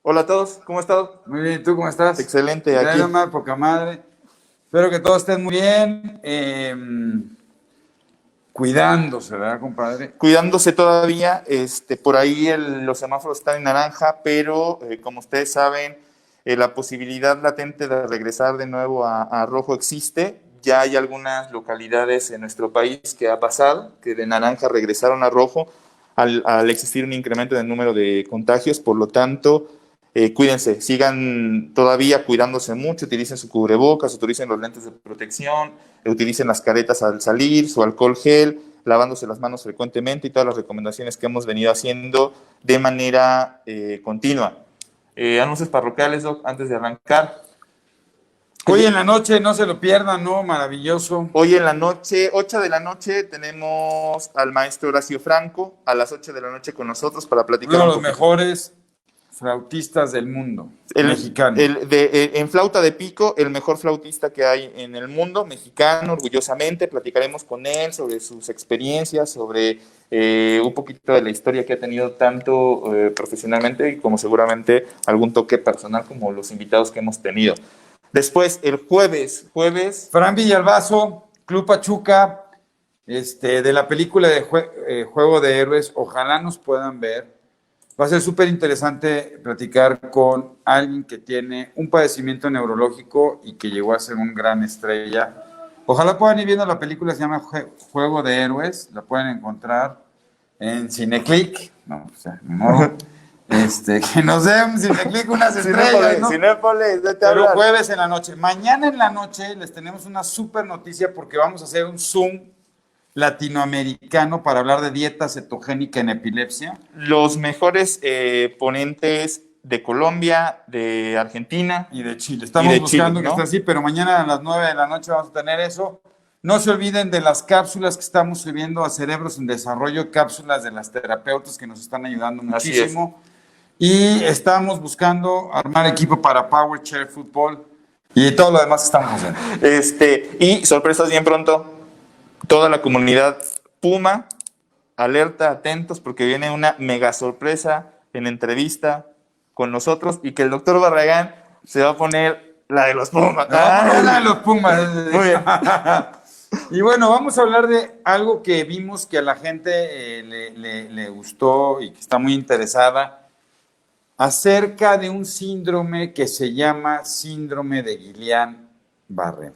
Hola a todos, ¿cómo han estado? Muy bien, ¿tú cómo estás? Excelente, aquí. Nada más, poca madre. Espero que todos estén muy bien. Cuidándose, ¿verdad, compadre? Cuidándose todavía, por ahí los semáforos están en naranja, pero como ustedes saben, la posibilidad latente de regresar de nuevo a rojo existe. Ya hay algunas localidades en nuestro país que ha pasado, que de naranja regresaron a rojo al existir un incremento en el número de contagios. Por lo tanto, cuídense, sigan todavía cuidándose mucho, utilicen su cubrebocas, utilicen los lentes de protección, utilicen las caretas al salir, su alcohol gel, lavándose las manos frecuentemente y todas las recomendaciones que hemos venido haciendo de manera continua. Anuncios parroquiales, Doc, antes de arrancar. Hoy en la noche, no se lo pierdan, ¿no? Maravilloso. Hoy en la noche, 8 de la noche, tenemos al maestro Horacio Franco a las 8 de la noche con nosotros para Uno platicar de un los poquito. mejores flautistas del mundo, mexicano. En flauta de pico, el mejor flautista que hay en el mundo, mexicano, orgullosamente. Platicaremos con él sobre sus experiencias, sobre un poquito de la historia que ha tenido tanto profesionalmente y como seguramente algún toque personal como los invitados que hemos tenido. Después, el jueves. Fran Villalbazo, Club Pachuca, de la película de Juego de Héroes, ojalá nos puedan ver. Va a ser súper interesante platicar con alguien que tiene un padecimiento neurológico y que llegó a ser un gran estrella. Ojalá puedan ir viendo la película, se llama Juego de Héroes, la pueden encontrar en Cineclick. No, o sea, no. Que nos den Cineclick unas estrellas, ¿no? Cinépolis, de Pero jueves en la noche. Mañana en la noche les tenemos una súper noticia porque vamos a hacer un Zoom latinoamericano para hablar de dieta cetogénica en epilepsia. Los mejores ponentes de Colombia, de Argentina Y de Chile. Estamos de buscando Chile, que ¿no? esté así, pero mañana a las 9 de la noche vamos a tener eso. No se olviden de las cápsulas que estamos subiendo a Cerebros en Desarrollo, cápsulas de las terapeutas que nos están ayudando muchísimo. Y estamos buscando armar equipo para Power Chair Fútbol y todo lo demás que estamos haciendo. Y sorpresas bien pronto. Toda la comunidad Puma, alerta, atentos, porque viene una mega sorpresa en entrevista con nosotros y que el doctor Barragán se va a poner la de los Pumas. La de los Pumas. Muy bien. Y bueno, vamos a hablar de algo que vimos que a la gente le gustó y que está muy interesada acerca de un síndrome que se llama síndrome de Guillain-Barré.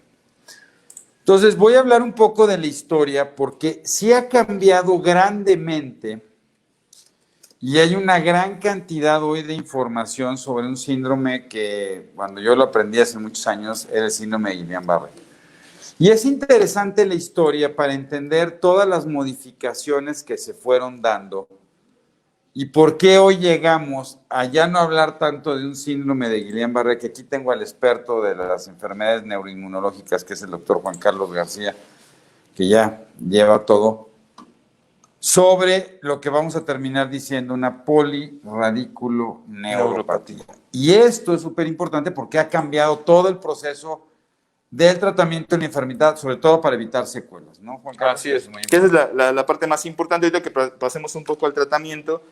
Entonces voy a hablar un poco de la historia porque sí ha cambiado grandemente y hay una gran cantidad hoy de información sobre un síndrome que cuando yo lo aprendí hace muchos años era el síndrome de Guillain-Barré. Y es interesante la historia para entender todas las modificaciones que se fueron dando y por qué hoy llegamos a ya no hablar tanto de un síndrome de Guillain-Barré, que aquí tengo al experto de las enfermedades neuroinmunológicas, que es el doctor Juan Carlos García, que ya lleva todo, sobre lo que vamos a terminar diciendo, una polirradiculoneuropatía. Y esto es súper importante porque ha cambiado todo el proceso del tratamiento de la enfermedad, sobre todo para evitar secuelas, ¿no, Juan Carlos? Así es. Que esa es la parte más importante. Ahorita que pasemos un poco al tratamiento,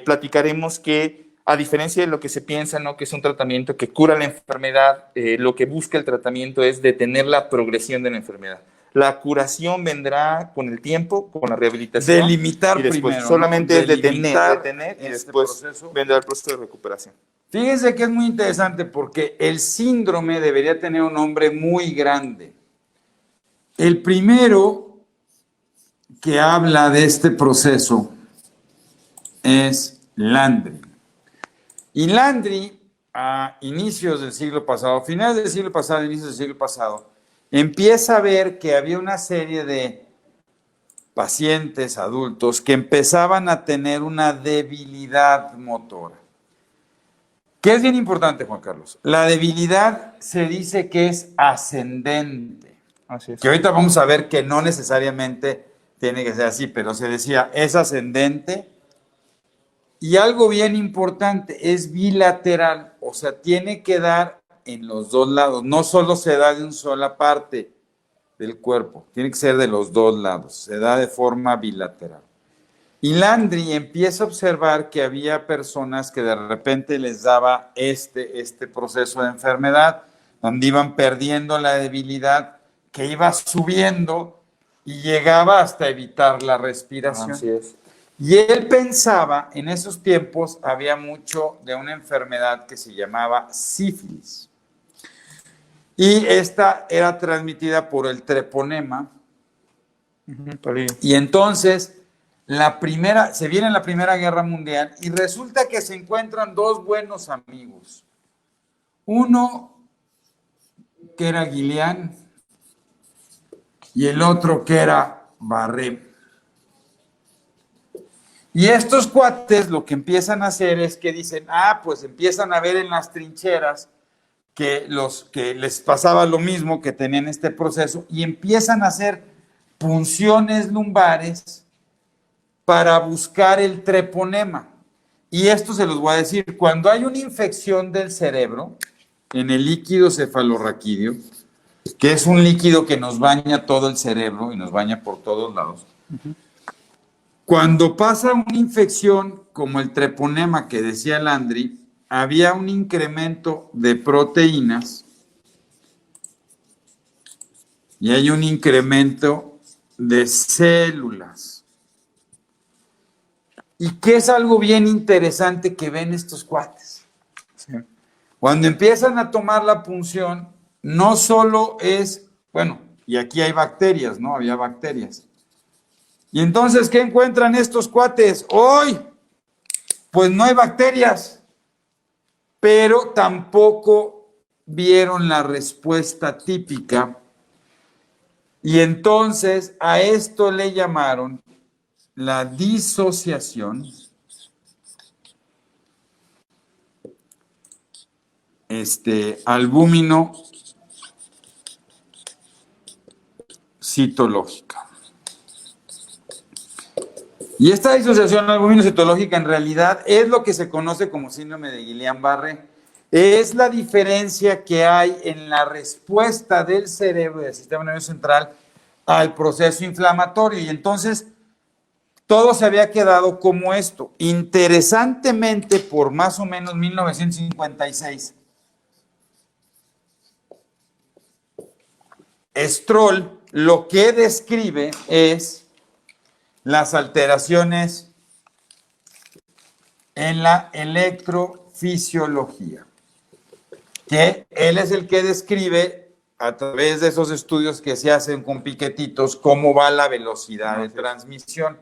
platicaremos que, a diferencia de lo que se piensa, ¿no?, que es un tratamiento que cura la enfermedad, lo que busca el tratamiento es detener la progresión de la enfermedad. La curación vendrá con el tiempo, con la rehabilitación. Delimitar y después, primero, solamente ¿no? es detener y este después proceso. vendrá el proceso de recuperación. Fíjense que es muy interesante porque el síndrome debería tener un nombre muy grande. El primero que habla de este proceso es Landry. Y Landry, a inicios del siglo pasado, finales del siglo pasado, inicios del siglo pasado, empieza a ver que había una serie de pacientes adultos que empezaban a tener una debilidad motora. ¿Qué es bien importante, Juan Carlos? La debilidad se dice que es ascendente. Así es. Que ahorita vamos a ver que no necesariamente tiene que ser así, pero se decía, es ascendente. Y algo bien importante, es bilateral, o sea, tiene que dar en los dos lados, no solo se da de una sola parte del cuerpo, tiene que ser de los dos lados, se da de forma bilateral. Y Landry empieza a observar que había personas que de repente les daba este proceso de enfermedad, donde iban perdiendo la debilidad, que iba subiendo y llegaba hasta evitar la respiración. Así es. Y él pensaba, en esos tiempos había mucho de una enfermedad que se llamaba sífilis. Y esta era transmitida por el treponema. Y entonces se viene la Primera Guerra Mundial y resulta que se encuentran dos buenos amigos. Uno que era Guillain y el otro que era Barré. Y estos cuates lo que empiezan a hacer es que dicen, pues empiezan a ver en las trincheras que les pasaba lo mismo, que tenían este proceso, y empiezan a hacer punciones lumbares para buscar el treponema. Y esto se los voy a decir, cuando hay una infección del cerebro, en el líquido cefalorraquídeo, que es un líquido que nos baña todo el cerebro y nos baña por todos lados, cuando pasa una infección como el treponema que decía Landry, había un incremento de proteínas y hay un incremento de células. ¿Y qué es algo bien interesante que ven estos cuates? Sí. Cuando empiezan a tomar la punción, no solo es, y aquí hay bacterias, ¿no? Había bacterias. Y entonces, ¿qué encuentran estos cuates? Hoy, pues no hay bacterias, pero tampoco vieron la respuesta típica. Y entonces a esto le llamaron la disociación albúmino citológica. Y esta disociación albumino-citológica en realidad es lo que se conoce como síndrome de Guillain-Barré. Es la diferencia que hay en la respuesta del cerebro y del sistema nervioso central al proceso inflamatorio. Y entonces todo se había quedado como esto. Interesantemente, por más o menos 1956, Stroll lo que describe es las alteraciones en la electrofisiología, que él es el que describe a través de esos estudios que se hacen con piquetitos cómo va la velocidad de transmisión.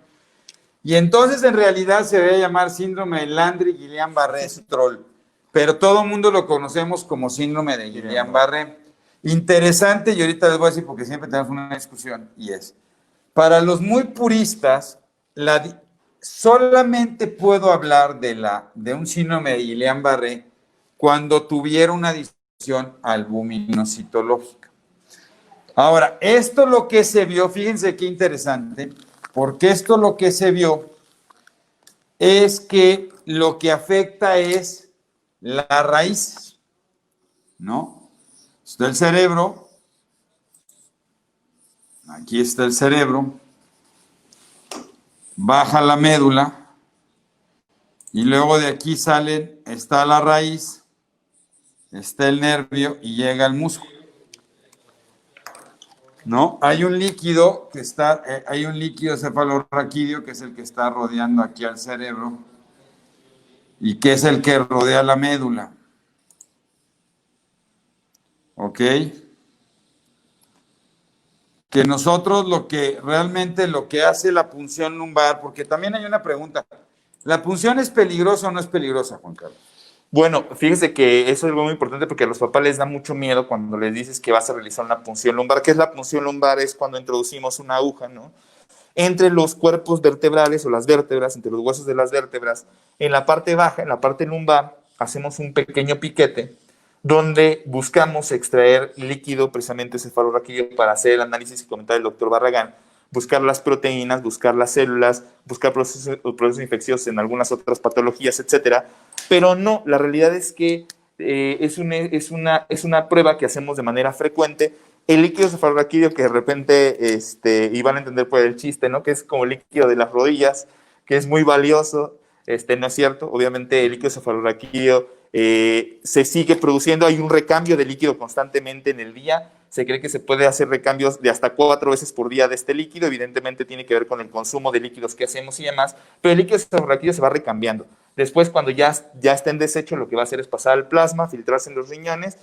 Y entonces en realidad se debe llamar síndrome de Landry-Guillain-Barré-Stroll, pero todo el mundo lo conocemos como síndrome de Guillain-Barré. Interesante, y ahorita les voy a decir porque siempre tenemos una discusión, y es, para los muy puristas, solamente puedo hablar de un síndrome de Guillain-Barré cuando tuviera una disociación albumino-citológica. Ahora, esto lo que se vio, fíjense qué interesante, porque esto lo que se vio es que lo que afecta es la raíz, ¿no? Está el cerebro, aquí está el cerebro, baja la médula y luego de aquí está la raíz, está el nervio y llega al músculo. ¿No? Hay un líquido cefalorraquídeo que es el que está rodeando aquí al cerebro y que es el que rodea la médula. ¿Ok? Que nosotros lo que hace la punción lumbar, porque también hay una pregunta, ¿la punción es peligrosa o no es peligrosa, Juan Carlos? Bueno, fíjese que eso es algo muy importante porque a los papás les da mucho miedo cuando les dices que vas a realizar una punción lumbar. ¿Qué es la punción lumbar? Es cuando introducimos una aguja, ¿no?, entre los cuerpos vertebrales o las vértebras, entre los huesos de las vértebras. En la parte baja, en la parte lumbar, hacemos un pequeño piquete donde buscamos extraer líquido, precisamente cefalorraquídeo, para hacer el análisis que comentaba el doctor Barragán, buscar las proteínas, buscar las células, buscar procesos infecciosos en algunas otras patologías, etcétera. Pero no, la realidad es que es una prueba que hacemos de manera frecuente. El líquido cefalorraquídeo, que de repente, y van a entender por el chiste, ¿no?, que es como el líquido de las rodillas, que es muy valioso. No es cierto. Obviamente el líquido cefalorraquídeo se sigue produciendo, hay un recambio de líquido constantemente en el día, se cree que se puede hacer recambios de hasta 4 veces por día de este líquido, evidentemente tiene que ver con el consumo de líquidos que hacemos y demás, pero el líquido cefalorraquídeo se va recambiando. Después, cuando ya está en desecho, lo que va a hacer es pasar al plasma, filtrarse en los riñones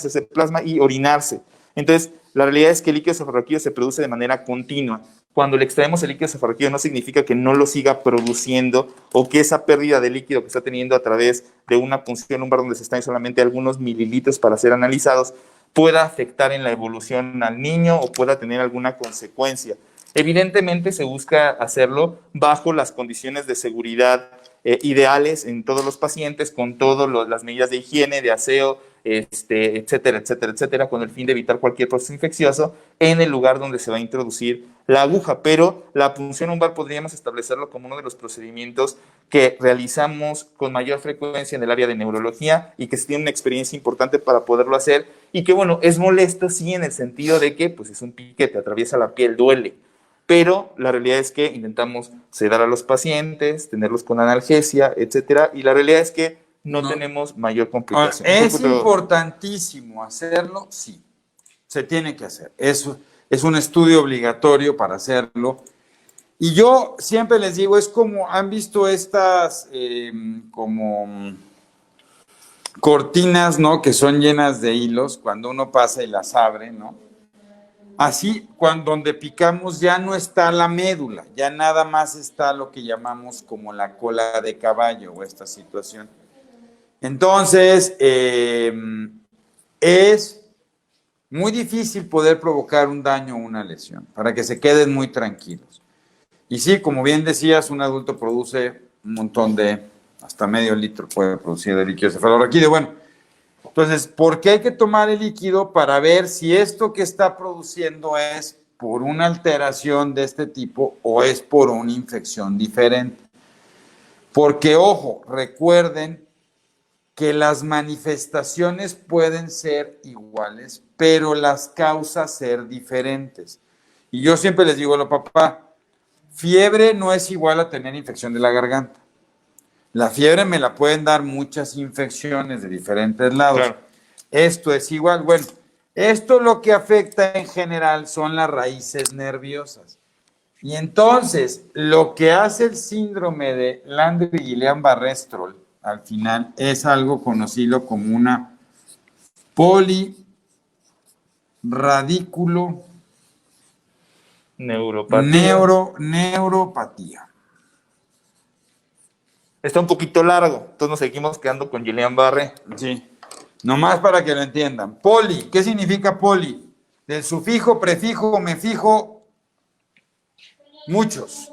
ese plasma y orinarse. Entonces, la realidad es que el líquido cefalorraquídeo se produce de manera continua. Cuando le extraemos el líquido cefalorraquídeo no significa que no lo siga produciendo o que esa pérdida de líquido que está teniendo a través de una punción lumbar donde se están solamente algunos mililitros para ser analizados pueda afectar en la evolución al niño o pueda tener alguna consecuencia. Evidentemente se busca hacerlo bajo las condiciones de seguridad ideales en todos los pacientes, con todas las medidas de higiene, de aseo, etcétera, etcétera, etcétera, con el fin de evitar cualquier proceso infeccioso en el lugar donde se va a introducir la aguja. Pero la punción lumbar podríamos establecerlo como uno de los procedimientos que realizamos con mayor frecuencia en el área de neurología y que se tiene una experiencia importante para poderlo hacer y que, bueno, es molesto, sí, en el sentido de que pues, es un piquete, atraviesa la piel, duele. Pero la realidad es que intentamos sedar a los pacientes, tenerlos con analgesia, etcétera, y la realidad es que no tenemos mayor complicación. Es importantísimo hacerlo, sí, se tiene que hacer. Es un estudio obligatorio para hacerlo. Y yo siempre les digo, es como, ¿han visto estas como cortinas, ¿no? Que son llenas de hilos, cuando uno pasa y las abre, ¿no? Así, donde picamos ya no está la médula, ya nada más está lo que llamamos como la cola de caballo o esta situación. Entonces, es muy difícil poder provocar un daño o una lesión, para que se queden muy tranquilos. Y sí, como bien decías, un adulto produce un montón hasta medio litro puede producir de líquido cefalorraquídeo. Bueno, entonces, ¿por qué hay que tomar el líquido? Para ver si esto que está produciendo es por una alteración de este tipo o es por una infección diferente. Porque, ojo, recuerden que las manifestaciones pueden ser iguales, pero las causas ser diferentes. Y yo siempre les digo a los papás, fiebre no es igual a tener infección de la garganta. La fiebre me la pueden dar muchas infecciones de diferentes lados. Claro. Esto es igual. Bueno, esto lo que afecta en general son las raíces nerviosas. Y entonces, lo que hace el síndrome de Landry-Guillain-Barré al final es algo conocido como una polirradículo neuropatía. Está un poquito largo, entonces nos seguimos quedando con Guillain-Barré. Sí, nomás para que lo entiendan. Poli, ¿qué significa poli? Del sufijo, prefijo, me fijo, muchos.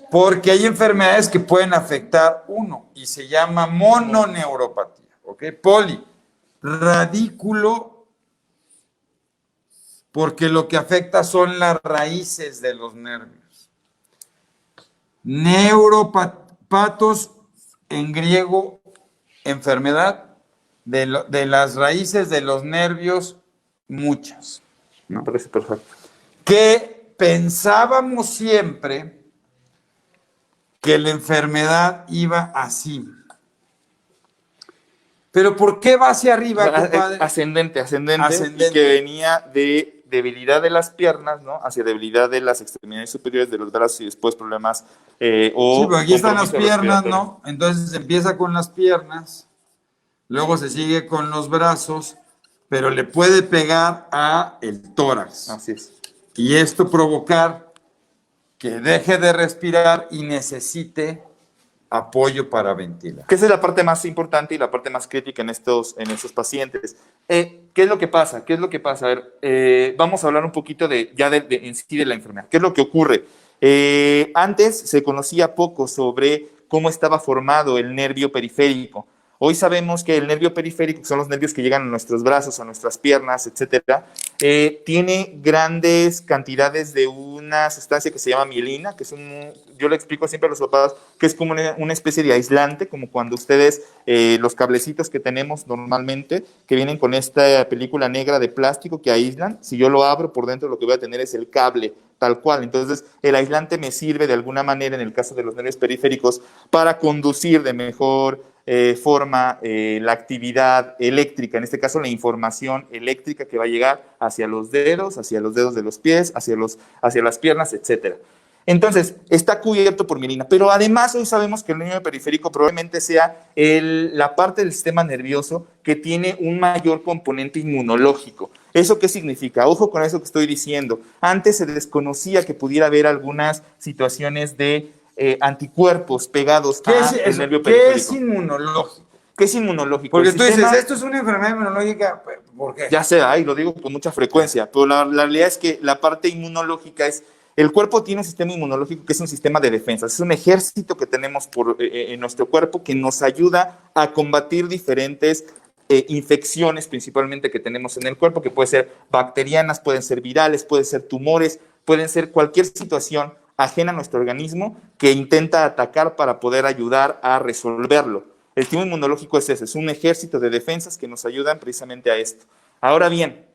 Porque hay enfermedades que pueden afectar uno y se llama mononeuropatía, ¿ok? Poli, radículo, porque lo que afecta son las raíces de los nervios. Neuropatos, en griego, enfermedad de las raíces de los nervios, muchas, ¿no? Me parece perfecto. Que pensábamos siempre que la enfermedad iba así. Pero ¿por qué va hacia arriba, compadre? Ascendente. Y que venía de debilidad de las piernas, ¿no? Hacia debilidad de las extremidades superiores de los brazos y después problemas sí, pero aquí están las piernas, ¿no? Entonces se empieza con las piernas, luego se sigue con los brazos, pero le puede pegar a el tórax. Así es. Y esto provocar que deje de respirar y necesite apoyo para ventilar. Que esa es la parte más importante y la parte más crítica en estos pacientes. ¿Qué es lo que pasa? A ver, vamos a hablar un poquito en sí de la enfermedad. ¿Qué es lo que ocurre? Antes se conocía poco sobre cómo estaba formado el nervio periférico. Hoy sabemos que el nervio periférico, que son los nervios que llegan a nuestros brazos, a nuestras piernas, etcétera, tiene grandes cantidades de una sustancia que se llama mielina, que es yo le explico siempre a los papás que es como una especie de aislante, como cuando ustedes, los cablecitos que tenemos normalmente, que vienen con esta película negra de plástico que aíslan, si yo lo abro por dentro lo que voy a tener es el cable tal cual. Entonces, el aislante me sirve de alguna manera, en el caso de los nervios periféricos, para conducir de mejor forma la actividad eléctrica, en este caso la información eléctrica que va a llegar hacia los dedos de los pies, hacia las piernas, etcétera. Entonces, está cubierto por mielina, pero además hoy sabemos que el nervio periférico probablemente sea la parte del sistema nervioso que tiene un mayor componente inmunológico. ¿Eso qué significa? Ojo con eso que estoy diciendo. Antes se desconocía que pudiera haber algunas situaciones de anticuerpos pegados al nervio periférico. ¿Qué es inmunológico? ¿Qué es inmunológico? Porque tú dices, esto es una enfermedad inmunológica, ¿por qué? Ya sé, y lo digo con mucha frecuencia, pero la realidad es que la parte inmunológica es... El cuerpo tiene un sistema inmunológico que es un sistema de defensas, es un ejército que tenemos en nuestro cuerpo que nos ayuda a combatir diferentes infecciones principalmente que tenemos en el cuerpo, que pueden ser bacterianas, pueden ser virales, pueden ser tumores, pueden ser cualquier situación ajena a nuestro organismo que intenta atacar para poder ayudar a resolverlo. El sistema inmunológico es ese, es un ejército de defensas que nos ayudan precisamente a esto. Ahora bien,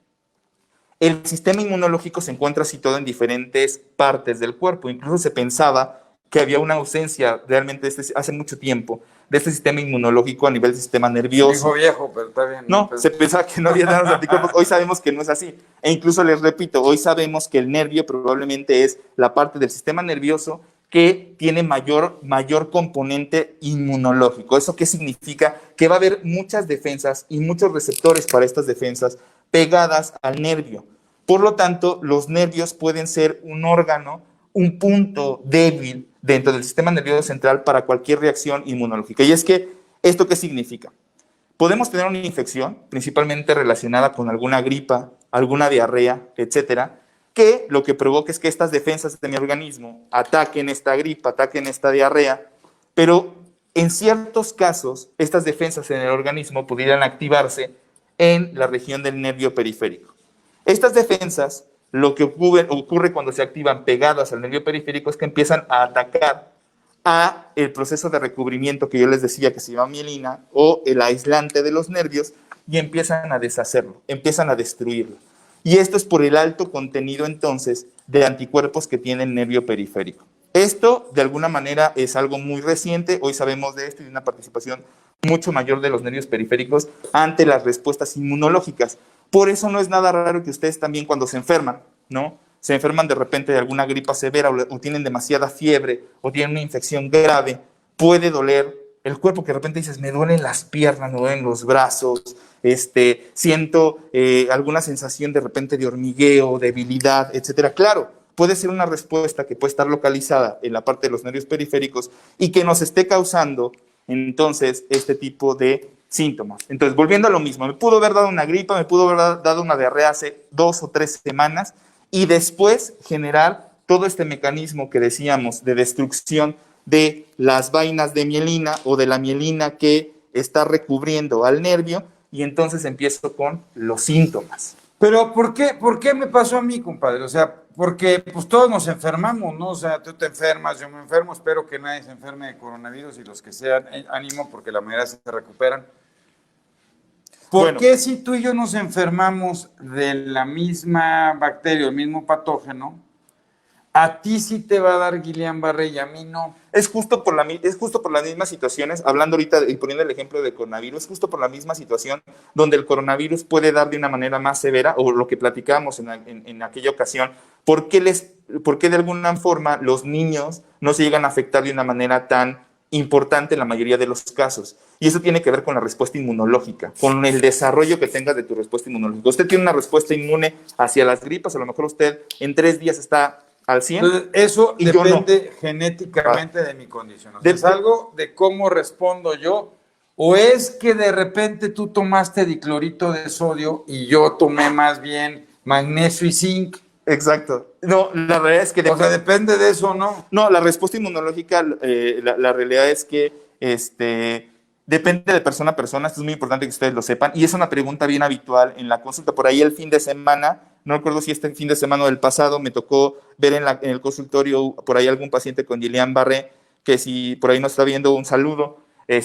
el sistema inmunológico se encuentra situado en diferentes partes del cuerpo. Incluso se pensaba que había una ausencia realmente hace mucho tiempo de este sistema inmunológico a nivel del sistema nervioso. Dijo viejo, pero está bien. No, se pensaba que no había nada de anticuerpos. Hoy sabemos que no es así. E incluso les repito, hoy sabemos que el nervio probablemente es la parte del sistema nervioso que tiene mayor componente inmunológico. ¿Eso qué significa? Que va a haber muchas defensas y muchos receptores para estas defensas pegadas al nervio. Por lo tanto, los nervios pueden ser un órgano, un punto débil dentro del sistema nervioso central para cualquier reacción inmunológica. Y es que, ¿esto qué significa? Podemos tener una infección, principalmente relacionada con alguna gripa, alguna diarrea, etcétera, que lo que provoca es que estas defensas de mi organismo ataquen esta gripa, ataquen esta diarrea, pero en ciertos casos, estas defensas en el organismo pudieran activarse en la región del nervio periférico. Estas defensas, lo que ocurre cuando se activan pegadas al nervio periférico es que empiezan a atacar a el proceso de recubrimiento que yo les decía que se llama mielina o el aislante de los nervios y empiezan a deshacerlo, empiezan a destruirlo. Y esto es por el alto contenido entonces de anticuerpos que tiene el nervio periférico. Esto de alguna manera es algo muy reciente, hoy sabemos de esto y de una participación mucho mayor de los nervios periféricos ante las respuestas inmunológicas. Por eso no es nada raro que ustedes también cuando se enferman, ¿no? Se enferman de repente de alguna gripa severa o tienen demasiada fiebre o tienen una infección grave, puede doler el cuerpo, que de repente dices, me duelen las piernas, me duelen los brazos, siento alguna sensación de repente de hormigueo, debilidad, etcétera. Claro, puede ser una respuesta que puede estar localizada en la parte de los nervios periféricos y que nos esté causando entonces este tipo de síntomas. Entonces, volviendo a lo mismo, me pudo haber dado una gripa, me pudo haber dado una diarrea hace 2 o 3 semanas y después generar todo este mecanismo que decíamos de destrucción de las vainas de mielina o de la mielina que está recubriendo al nervio y entonces empiezo con los síntomas. Pero ¿por qué me pasó a mí, compadre? O sea, porque pues todos nos enfermamos, ¿no? O sea, tú te enfermas, yo me enfermo, espero que nadie se enferme de coronavirus y los que sean, ánimo porque la mayoría se recuperan. ¿Por qué si tú y yo nos enfermamos de la misma bacteria, el mismo patógeno, a ti sí te va a dar Guillain-Barré y a mí no? Es justo por las mismas situaciones, hablando ahorita y poniendo el ejemplo de coronavirus, justo por la misma situación donde el coronavirus puede dar de una manera más severa, o lo que platicábamos en aquella ocasión, ¿por qué de alguna forma los niños no se llegan a afectar de una manera tan importante en la mayoría de los casos? Y eso tiene que ver con la respuesta inmunológica, con el desarrollo que tengas de tu respuesta inmunológica. Usted tiene una respuesta inmune hacia las gripas, a lo mejor usted en 3 días está al 100. Entonces, eso depende genéticamente de mi condición. O sea, ¿es algo de cómo respondo yo? ¿O es que de repente tú tomaste diclorito de sodio y yo tomé más bien magnesio y zinc? Exacto. No, la realidad es que... O sea, depende de eso, ¿no? No, la respuesta inmunológica, la realidad es que depende de persona a persona. Esto es muy importante que ustedes lo sepan. Y es una pregunta bien habitual en la consulta. Por ahí el fin de semana, no recuerdo si este fin de semana o del pasado, me tocó ver en el consultorio por ahí algún paciente con Guillain-Barré, que si por ahí nos está viendo, un saludo.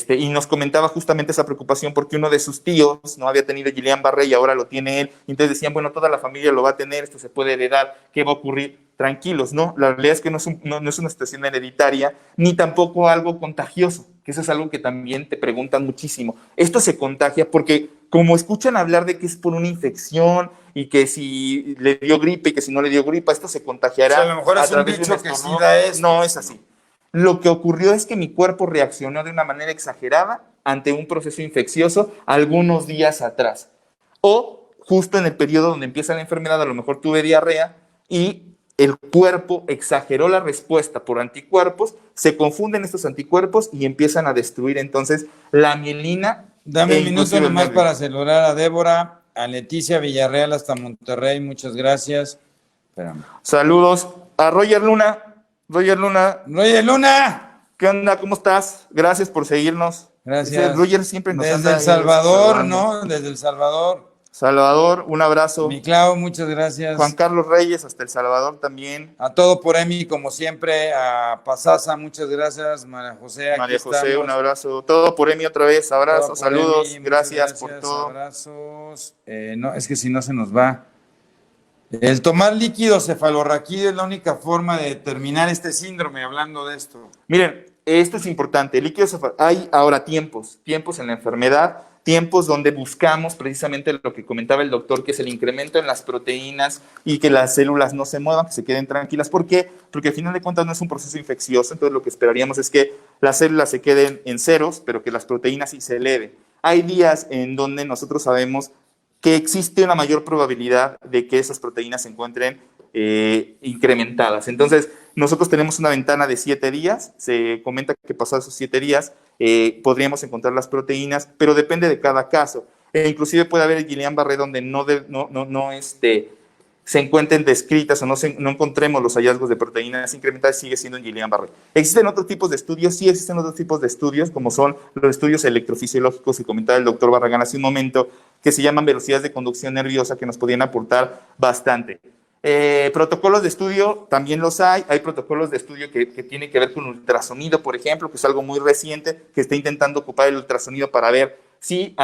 Y nos comentaba justamente esa preocupación porque uno de sus tíos no había tenido Guillain-Barré y ahora lo tiene él. Y entonces decían, bueno, toda la familia lo va a tener, esto se puede heredar, ¿qué va a ocurrir? tranquilos, ¿no? La realidad es que no es una situación hereditaria, ni tampoco algo contagioso, que eso es algo que también te preguntan muchísimo. Esto se contagia porque como escuchan hablar de que es por una infección y que si le dio gripe y que si no le dio gripa, esto se contagiará. O sea, a lo mejor es un bicho que sí da esto. No es así. Lo que ocurrió es que mi cuerpo reaccionó de una manera exagerada ante un proceso infeccioso algunos días atrás. O justo en el periodo donde empieza la enfermedad, a lo mejor tuve diarrea y el cuerpo exageró la respuesta por anticuerpos, se confunden estos anticuerpos y empiezan a destruir entonces la mielina. Dame un minuto nomás para saludar a Débora, a Leticia Villarreal hasta Monterrey, muchas gracias. Espérame. Saludos a Roger Luna. Roger Luna. Roger Luna. ¿Qué onda? ¿Cómo estás? Gracias por seguirnos. Gracias. Roger siempre nos Desde El Salvador, ¿no? Desde El Salvador. Salvador, un abrazo. Mi Clau, muchas gracias. Juan Carlos Reyes, hasta El Salvador también. A Todo por Emi, como siempre. A Pasasa, muchas gracias. María José, aquí María José, estamos. un abrazo. Todo por Emi otra vez. Abrazos, saludos. Emi, gracias por todo. Abrazos. No, es que si no se nos va. El tomar líquido cefalorraquídeo es la única forma de determinar este síndrome, hablando de esto. Miren, esto es importante. El líquido hay ahora tiempos en la enfermedad, tiempos donde buscamos precisamente lo que comentaba el doctor, que es el incremento en las proteínas y que las células no se muevan, que se queden tranquilas. ¿Por qué? Porque al final de cuentas no es un proceso infeccioso, entonces lo que esperaríamos es que las células se queden en ceros, pero que las proteínas sí se eleven. Hay días en donde nosotros sabemos que existe una mayor probabilidad de que esas proteínas se encuentren incrementadas. Entonces, nosotros tenemos una ventana de 7 días, se comenta que pasados esos 7 días podríamos encontrar las proteínas, pero depende de cada caso. Inclusive puede haber el Guillain-Barré donde se encuentren descritas o no encontremos los hallazgos de proteínas incrementadas, sigue siendo en Guillain-Barré. ¿Existen otros tipos de estudios? Sí, existen otros tipos de estudios, como son los estudios electrofisiológicos que comentaba el doctor Barragán hace un momento, que se llaman velocidades de conducción nerviosa, que nos podrían aportar bastante. Protocolos de estudio también los hay protocolos de estudio que tienen que ver con ultrasonido, por ejemplo, que es algo muy reciente, que está intentando ocupar el ultrasonido para ver si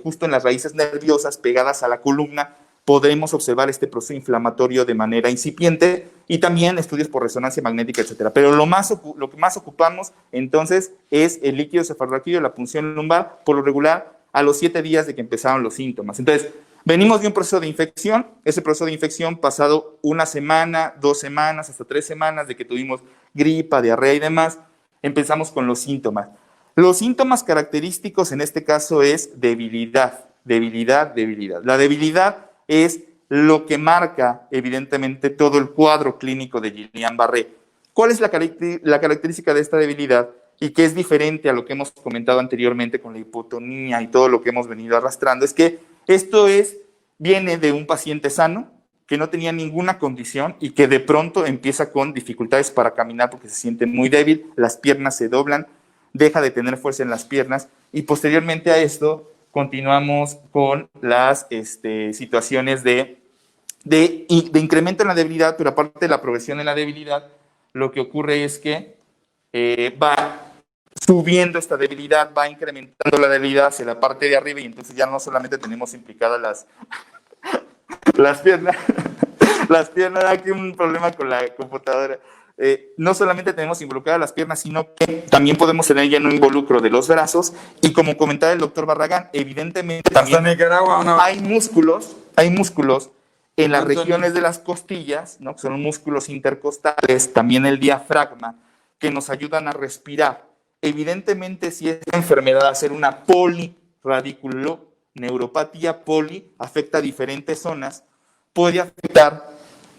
justo en las raíces nerviosas pegadas a la columna podremos observar este proceso inflamatorio de manera incipiente, y también estudios por resonancia magnética, etcétera. Pero lo que más ocupamos entonces es el líquido cefalorraquídeo, la punción lumbar, por lo regular a los 7 días de que empezaron los síntomas. Entonces, venimos de un proceso de infección, ese proceso de infección pasado 1 semana, 2 semanas, hasta 3 semanas de que tuvimos gripa, diarrea y demás, empezamos con los síntomas. Los síntomas característicos en este caso es debilidad. La debilidad es lo que marca evidentemente todo el cuadro clínico de Guillain-Barré. ¿Cuál es la característica de esta debilidad? Y que es diferente a lo que hemos comentado anteriormente con la hipotonía y todo lo que hemos venido arrastrando, es que esto viene de un paciente sano que no tenía ninguna condición y que de pronto empieza con dificultades para caminar porque se siente muy débil, las piernas se doblan, deja de tener fuerza en las piernas, y posteriormente a esto continuamos con las situaciones de incremento en la debilidad, pero aparte de la progresión en la debilidad, lo que ocurre es que va subiendo esta debilidad, va incrementando la debilidad hacia la parte de arriba, y entonces ya no solamente tenemos implicadas las piernas, aquí un problema con la computadora. No solamente tenemos involucradas las piernas, sino que también podemos tener ya un involucro de los brazos, y como comentaba el doctor Barragán, evidentemente también hay músculos en las regiones de las costillas, ¿no? Que son músculos intercostales, también el diafragma, que nos ayudan a respirar. Evidentemente, si esta enfermedad, a ser una poliradiculoneuropatía, afecta a diferentes zonas, puede afectar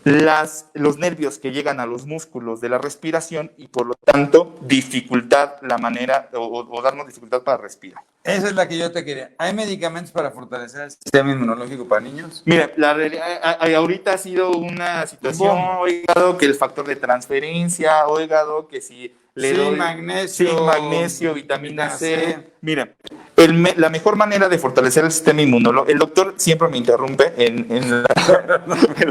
los nervios que llegan a los músculos de la respiración, y por lo tanto dificultad o darnos dificultad para respirar. Esa es la que yo te quería. ¿Hay medicamentos para fortalecer el sistema inmunológico para niños? Mira, ahorita ha sido una situación, oigado, que el factor de transferencia, oigado, que si le doy magnesio, vitamina C. Mira, la mejor manera de fortalecer el sistema inmunológico, el doctor siempre me interrumpe en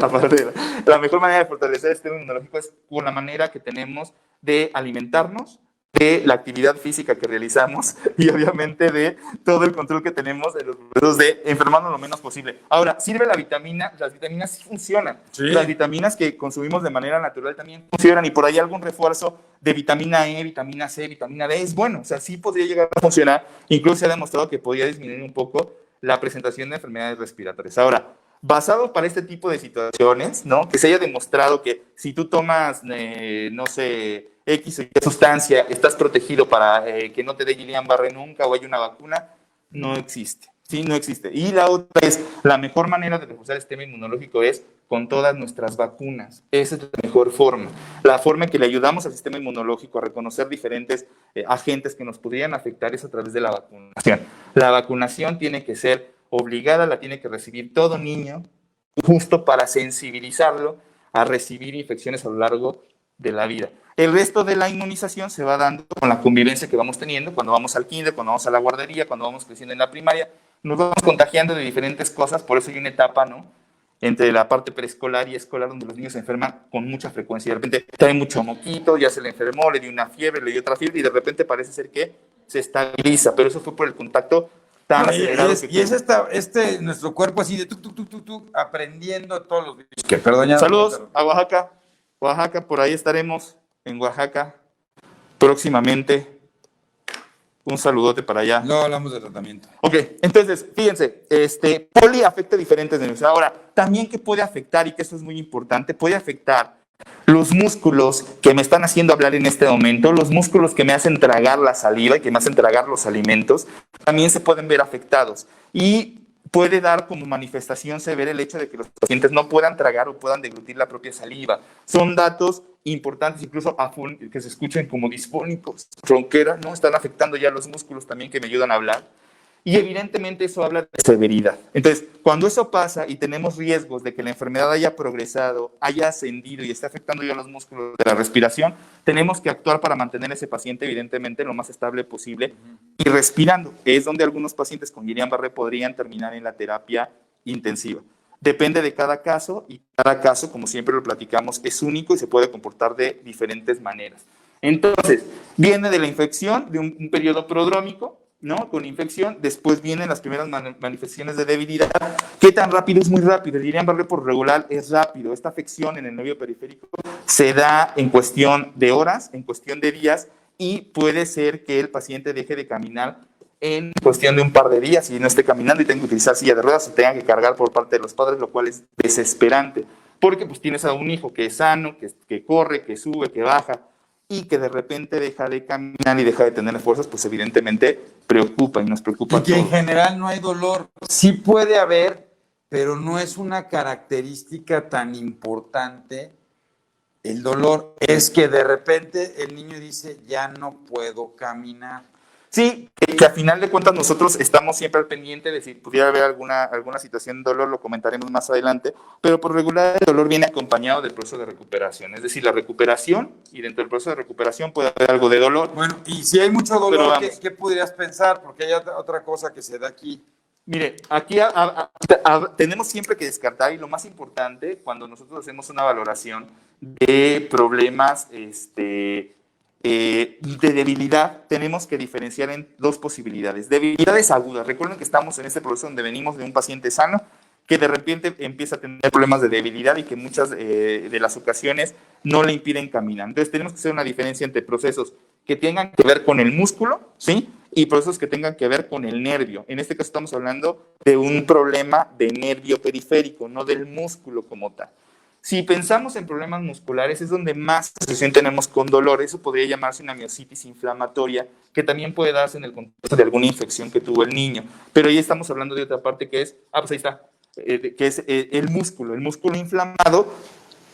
la parte. La mejor manera de fortalecer el sistema inmunológico es con la manera que tenemos de alimentarnos de la actividad física que realizamos y obviamente de todo el control que tenemos de los procesos de enfermarnos lo menos posible. Ahora, ¿sirve la vitamina? Las vitaminas sí funcionan. Sí. Las vitaminas que consumimos de manera natural también funcionan y por ahí algún refuerzo de vitamina E, vitamina C, vitamina D es bueno. O sea, sí podría llegar a funcionar. Incluso se ha demostrado que podría disminuir un poco la presentación de enfermedades respiratorias. Ahora, basado para este tipo de situaciones, ¿no? Que se haya demostrado que si tú tomas, no sé, X o Y sustancia, estás protegido para que no te dé Guillain-Barré nunca o hay una vacuna, no existe. Sí, no existe. Y la otra es, la mejor manera de reforzar el sistema inmunológico es con todas nuestras vacunas. Esa es la mejor forma. La forma en que le ayudamos al sistema inmunológico a reconocer diferentes agentes que nos podrían afectar es a través de la vacunación. La vacunación tiene que ser obligada, la tiene que recibir todo niño, justo para sensibilizarlo a recibir infecciones a lo largo de la vida. El resto de la inmunización se va dando con la convivencia que vamos teniendo cuando vamos al kinder, cuando vamos a la guardería, cuando vamos creciendo en la primaria. Nos vamos contagiando de diferentes cosas, por eso hay una etapa, ¿no?, entre la parte preescolar y escolar donde los niños se enferman con mucha frecuencia. De repente trae mucho moquito, ya se le enfermó, le dio una fiebre, le dio otra fiebre y de repente parece ser que se estabiliza, pero eso fue por el contacto tan acelerado. Y es nuestro cuerpo así de tuc, aprendiendo todos los virus. Que, perdón, ya saludos a Oaxaca. Oaxaca, por ahí estaremos en Oaxaca próximamente. Un saludote para allá. No hablamos de tratamiento. Ok, entonces, fíjense, poli afecta diferentes nervios. Ahora, también que puede afectar, y que eso es muy importante, puede afectar los músculos que me están haciendo hablar en este momento, los músculos que me hacen tragar la saliva y que me hacen tragar los alimentos, también se pueden ver afectados. Y puede dar como manifestación severa el hecho de que los pacientes no puedan tragar o puedan deglutir la propia saliva. Son datos importantes, incluso que se escuchen como disfónicos, ronquera, ¿no? Están afectando ya los músculos también que me ayudan a hablar. Y evidentemente eso habla de severidad. Entonces, cuando eso pasa y tenemos riesgos de que la enfermedad haya progresado, haya ascendido y esté afectando ya los músculos de la respiración, tenemos que actuar para mantener a ese paciente evidentemente lo más estable posible y respirando. Es donde algunos pacientes con Guillain-Barré podrían terminar en la terapia intensiva. Depende de cada caso y cada caso, como siempre lo platicamos, es único y se puede comportar de diferentes maneras. Entonces, viene de la infección, de un periodo prodrómico, ¿no? Con infección, después vienen las primeras manifestaciones de debilidad. ¿Qué tan rápido? Es muy rápido. El Guillain-Barré por regular es rápido. Esta afección en el nervio periférico se da en cuestión de horas, en cuestión de días, y puede ser que el paciente deje de caminar en cuestión de un par de días y no esté caminando y tenga que utilizar silla de ruedas o tenga que cargar por parte de los padres, lo cual es desesperante, porque pues tienes a un hijo que es sano, que corre, que sube, que baja, y que de repente deja de caminar y deja de tener fuerzas, pues evidentemente preocupa y nos preocupa. Y que en general no hay dolor. Sí puede haber, pero no es una característica tan importante. El dolor es que de repente el niño dice, ya no puedo caminar. Sí, que a final de cuentas nosotros estamos siempre al pendiente de si pudiera haber alguna situación de dolor, lo comentaremos más adelante, pero por regular el dolor viene acompañado del proceso de recuperación, es decir, la recuperación, y dentro del proceso de recuperación puede haber algo de dolor. Bueno, y si hay mucho dolor, ¿qué podrías pensar? Porque hay otra cosa que se da aquí. Mire, aquí tenemos siempre que descartar, y lo más importante, cuando nosotros hacemos una valoración de problemas de debilidad, tenemos que diferenciar en dos posibilidades. Debilidades agudas. Recuerden que estamos en este proceso donde venimos de un paciente sano que de repente empieza a tener problemas de debilidad y que muchas de las ocasiones no le impiden caminar. Entonces tenemos que hacer una diferencia entre procesos que tengan que ver con el músculo, ¿sí?, y procesos que tengan que ver con el nervio. En este caso estamos hablando de un problema de nervio periférico, no del músculo como tal. Si pensamos en problemas musculares, es donde más asociación tenemos con dolor. Eso podría llamarse una miositis inflamatoria, que también puede darse en el contexto de alguna infección que tuvo el niño. Pero ahí estamos hablando de otra parte que es, pues ahí está, que es el músculo. El músculo inflamado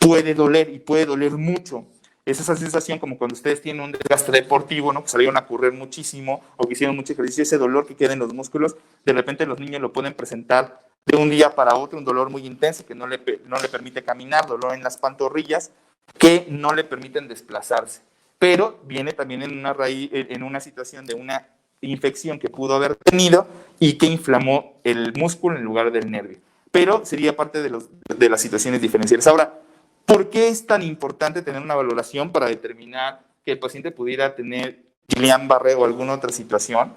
puede doler y puede doler mucho. Es esa sensación como cuando ustedes tienen un desgaste deportivo, ¿no?, que salieron a correr muchísimo o que hicieron mucho ejercicio, ese dolor que queda en los músculos, de repente los niños lo pueden presentar de un día para otro, un dolor muy intenso que no le permite caminar, dolor en las pantorrillas que no le permiten desplazarse. Pero viene también en una situación de una infección que pudo haber tenido y que inflamó el músculo en lugar del nervio. Pero sería parte de las situaciones diferenciales. Ahora, ¿por qué es tan importante tener una valoración para determinar que el paciente pudiera tener Guillain-Barré o alguna otra situación,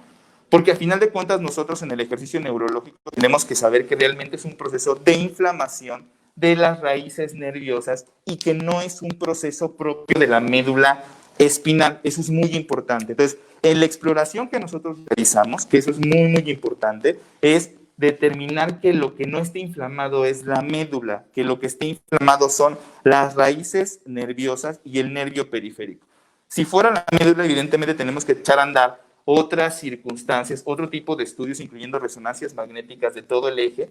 porque al final de cuentas nosotros en el ejercicio neurológico tenemos que saber que realmente es un proceso de inflamación de las raíces nerviosas y que no es un proceso propio de la médula espinal. Eso es muy importante. Entonces, en la exploración que nosotros realizamos, que eso es muy, muy importante, es determinar que lo que no esté inflamado es la médula, que lo que esté inflamado son las raíces nerviosas y el nervio periférico. Si fuera la médula, evidentemente tenemos que echar a andar otras circunstancias, otro tipo de estudios, incluyendo resonancias magnéticas de todo el eje,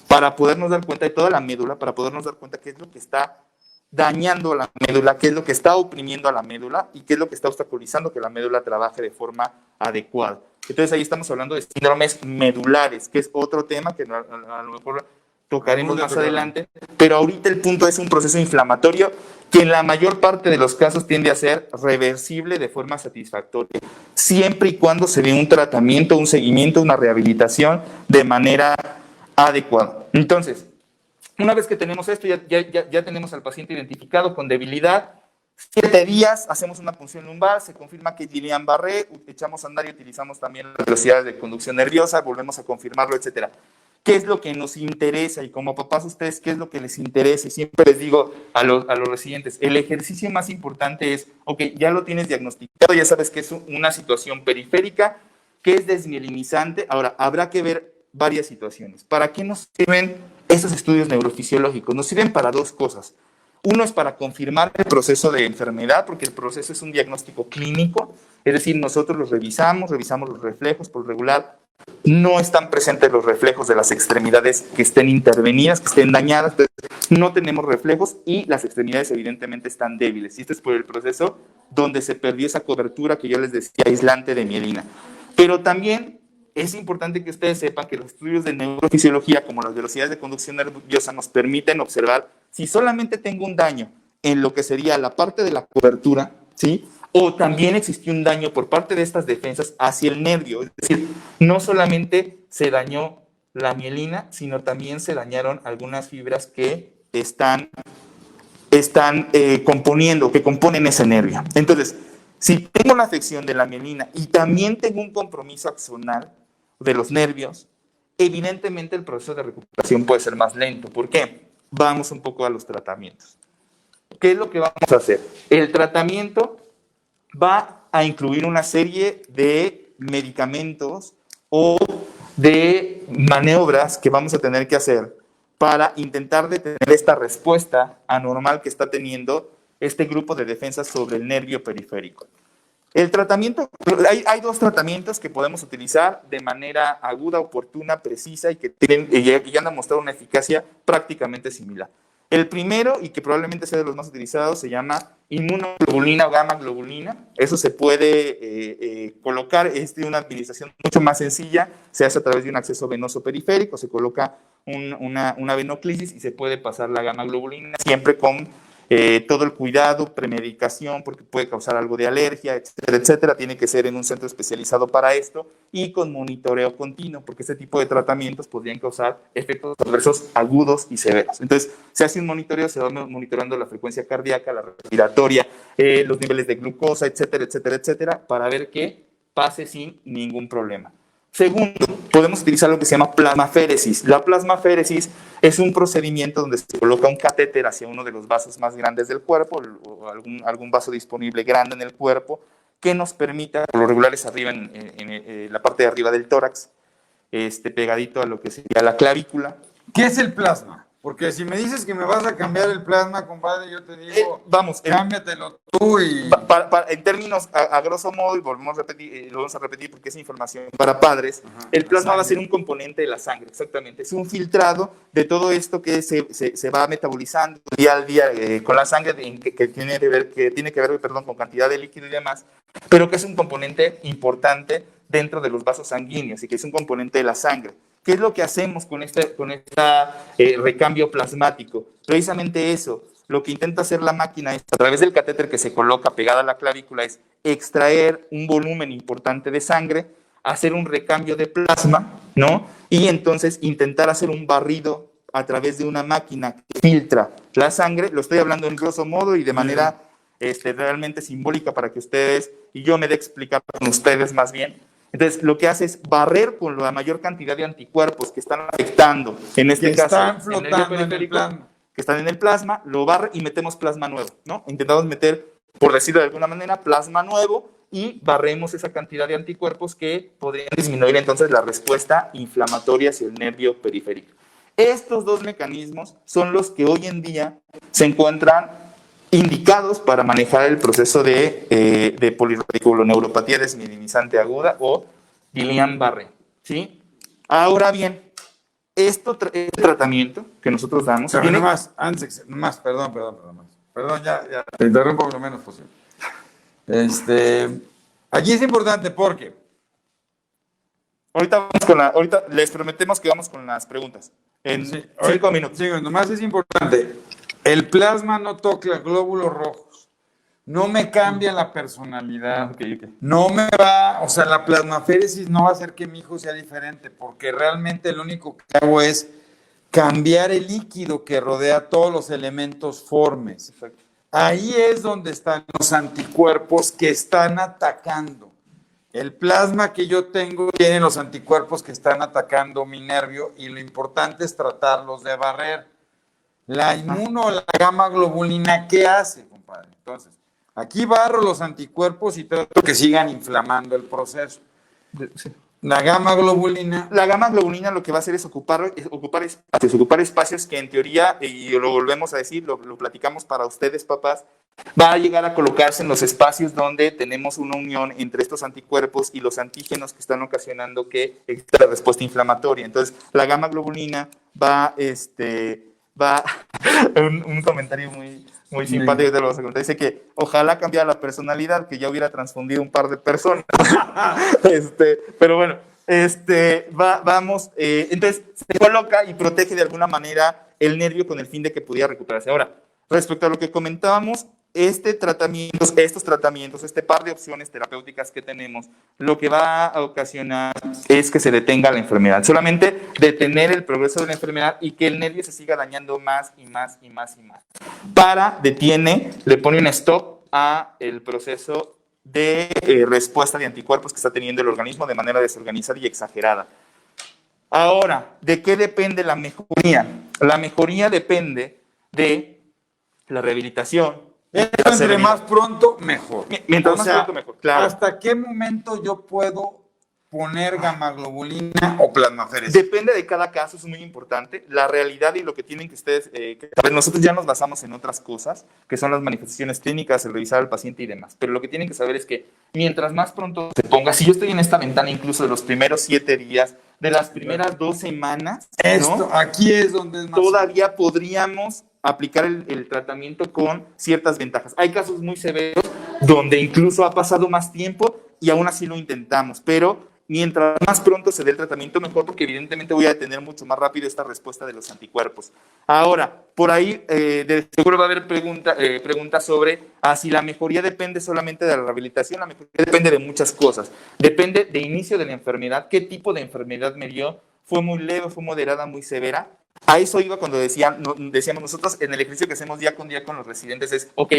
para podernos dar cuenta de toda la médula, para podernos dar cuenta qué es lo que está dañando a la médula, qué es lo que está oprimiendo a la médula y qué es lo que está obstaculizando que la médula trabaje de forma adecuada. Entonces ahí estamos hablando de síndromes medulares, que es otro tema que a lo mejor tocaremos más adelante, pero ahorita el punto es un proceso inflamatorio que en la mayor parte de los casos tiende a ser reversible de forma satisfactoria, siempre y cuando se dé un tratamiento, un seguimiento, una rehabilitación de manera adecuada. Entonces, una vez que tenemos esto, ya tenemos al paciente identificado con debilidad. 7 días, hacemos una punción lumbar, se confirma que es Guillain-Barré, echamos a andar y utilizamos también las velocidades de conducción nerviosa, volvemos a confirmarlo, etcétera. ¿Qué es lo que nos interesa? Y como papás ustedes, ¿qué es lo que les interesa? Y siempre les digo a los residentes, el ejercicio más importante es, ok, ya lo tienes diagnosticado, ya sabes que es una situación periférica, que es desmielinizante. Ahora, habrá que ver varias situaciones. ¿Para qué nos sirven estos estudios neurofisiológicos? Nos sirven para 2 cosas. Uno es para confirmar el proceso de enfermedad, porque el proceso es un diagnóstico clínico, es decir, nosotros los revisamos los reflejos, por regular no están presentes los reflejos de las extremidades que estén intervenidas, que estén dañadas, entonces no tenemos reflejos y las extremidades evidentemente están débiles. Y esto es por el proceso donde se perdió esa cobertura que yo les decía, aislante de mielina. Pero también es importante que ustedes sepan que los estudios de neurofisiología, como las velocidades de conducción nerviosa, nos permiten observar si solamente tengo un daño en lo que sería la parte de la cobertura, ¿sí? O también existió un daño por parte de estas defensas hacia el nervio. Es decir, no solamente se dañó la mielina, sino también se dañaron algunas fibras que están componiendo, que componen ese nervio. Entonces, si tengo una afección de la mielina y también tengo un compromiso axonal de los nervios, evidentemente el proceso de recuperación puede ser más lento. ¿Por qué? Vamos un poco a los tratamientos. ¿Qué es lo que vamos a hacer? El tratamiento va a incluir una serie de medicamentos o de maniobras que vamos a tener que hacer para intentar detener esta respuesta anormal que está teniendo este grupo de defensas sobre el nervio periférico. El tratamiento, hay 2 tratamientos que podemos utilizar de manera aguda, oportuna, precisa y que ya han demostrado una eficacia prácticamente similar. El primero, y que probablemente sea de los más utilizados, se llama inmunoglobulina o gamma globulina. Eso se puede colocar, es de una administración mucho más sencilla, se hace a través de un acceso venoso periférico, se coloca una venoclisis y se puede pasar la gamma globulina, siempre con todo el cuidado, premedicación, porque puede causar algo de alergia, etcétera, etcétera. Tiene que ser en un centro especializado para esto y con monitoreo continuo, porque este tipo de tratamientos podrían causar efectos adversos agudos y severos. Entonces, se hace un monitoreo, se va monitoreando la frecuencia cardíaca, la respiratoria, los niveles de glucosa, etcétera, etcétera, etcétera, para ver que pase sin ningún problema. Segundo, podemos utilizar lo que se llama plasmaféresis. La plasmaféresis es un procedimiento donde se coloca un catéter hacia uno de los vasos más grandes del cuerpo o algún vaso disponible grande en el cuerpo que nos permita, por lo regular es arriba en la parte de arriba del tórax, pegadito a lo que sería la clavícula. ¿Qué es el plasma? Porque si me dices que me vas a cambiar el plasma, compadre, yo te digo, cámbiatelo tú y... En términos, a grosso modo, y volvemos a repetir, lo vamos a repetir porque es información para padres, el plasma va a ser un componente de la sangre, exactamente. Es un filtrado de todo esto que se va metabolizando día al día con la sangre, que tiene que ver con cantidad de líquido y demás, pero que es un componente importante dentro de los vasos sanguíneos y que es un componente de la sangre. ¿Qué es lo que hacemos con este recambio plasmático? Precisamente eso. Lo que intenta hacer la máquina es, a través del catéter que se coloca pegada a la clavícula, es extraer un volumen importante de sangre, hacer un recambio de plasma, ¿no? Y entonces intentar hacer un barrido a través de una máquina que filtra la sangre. Lo estoy hablando en grosso modo y de manera realmente simbólica para que ustedes y yo me dé explicar con ustedes más bien. Entonces, lo que hace es barrer con la mayor cantidad de anticuerpos que están afectando, en este caso, están flotando en el plasma. Que están en el plasma, lo barre y metemos plasma nuevo, ¿no? Intentamos meter, por decirlo de alguna manera, plasma nuevo y barremos esa cantidad de anticuerpos que podrían disminuir entonces la respuesta inflamatoria hacia el nervio periférico. Estos dos mecanismos son los que hoy en día se encuentran indicados para manejar el proceso de polirradiculoneuropatía desmielinizante aguda o Guillain-Barré, ¿sí? Ahora bien, este tratamiento que nosotros damos... Pero perdón, ya, te interrumpo lo menos posible. Aquí es importante porque... Ahorita les prometemos que vamos con las preguntas. En 5 minutos. Sí, nomás es importante. El plasma no toca glóbulos rojos. No me cambia la personalidad. Okay. No me va, o sea, la plasmaféresis no va a hacer que mi hijo sea diferente, porque realmente lo único que hago es cambiar el líquido que rodea todos los elementos formes. Exacto. Ahí es donde están los anticuerpos que están atacando. El plasma que yo tengo tiene los anticuerpos que están atacando mi nervio y lo importante es tratarlos de barrer. La inmuno, la gamma globulina, ¿qué hace, compadre? Entonces, aquí barro los anticuerpos y trato que sigan inflamando el proceso. Sí. La gamma globulina. La gamma globulina lo que va a hacer es ocupar espacios que en teoría, y lo volvemos a decir, lo platicamos para ustedes, papás, va a llegar a colocarse en los espacios donde tenemos una unión entre estos anticuerpos y los antígenos que están ocasionando que exista la respuesta inflamatoria. Entonces, la gamma globulina va un comentario muy simpático de los secundarios, dice que ojalá cambiara la personalidad, que ya hubiera transfundido un par de personas. Pero bueno, entonces se coloca y protege de alguna manera el nervio con el fin de que pudiera recuperarse. Ahora, respecto a lo que comentábamos, estos tratamientos, este par de opciones terapéuticas que tenemos, lo que va a ocasionar es que se detenga la enfermedad. Solamente detener el progreso de la enfermedad y que el nervio se siga dañando más y más y más y más. Le pone un stop a el proceso de respuesta de anticuerpos que está teniendo el organismo de manera desorganizada y exagerada. Ahora, ¿de qué depende la mejoría? La mejoría depende de la rehabilitación. Entre más pronto, mejor. Mientras más pronto, mejor. Claro. ¿Hasta qué momento yo puedo poner gamma globulina o plasmaféresis? Depende de cada caso, es muy importante. La realidad y lo que tienen que ustedes saber, nosotros ya nos basamos en otras cosas, que son las manifestaciones clínicas, el revisar al paciente y demás. Pero lo que tienen que saber es que mientras más pronto se ponga, si yo estoy en esta ventana incluso de los primeros 7 días, de las primeras 2 semanas, aquí es donde es más... Todavía podríamos aplicar el tratamiento con ciertas ventajas. Hay casos muy severos donde incluso ha pasado más tiempo y aún así lo intentamos, pero mientras más pronto se dé el tratamiento, mejor, porque evidentemente voy a detener mucho más rápido esta respuesta de los anticuerpos. Ahora, por ahí de seguro va a haber preguntas sobre si la mejoría depende solamente de la rehabilitación. La mejoría depende de muchas cosas. Depende de inicio de la enfermedad, qué tipo de enfermedad me dio, fue muy leve, fue moderada, muy severa. A eso iba cuando decíamos nosotros en el ejercicio que hacemos día con los residentes es, ok,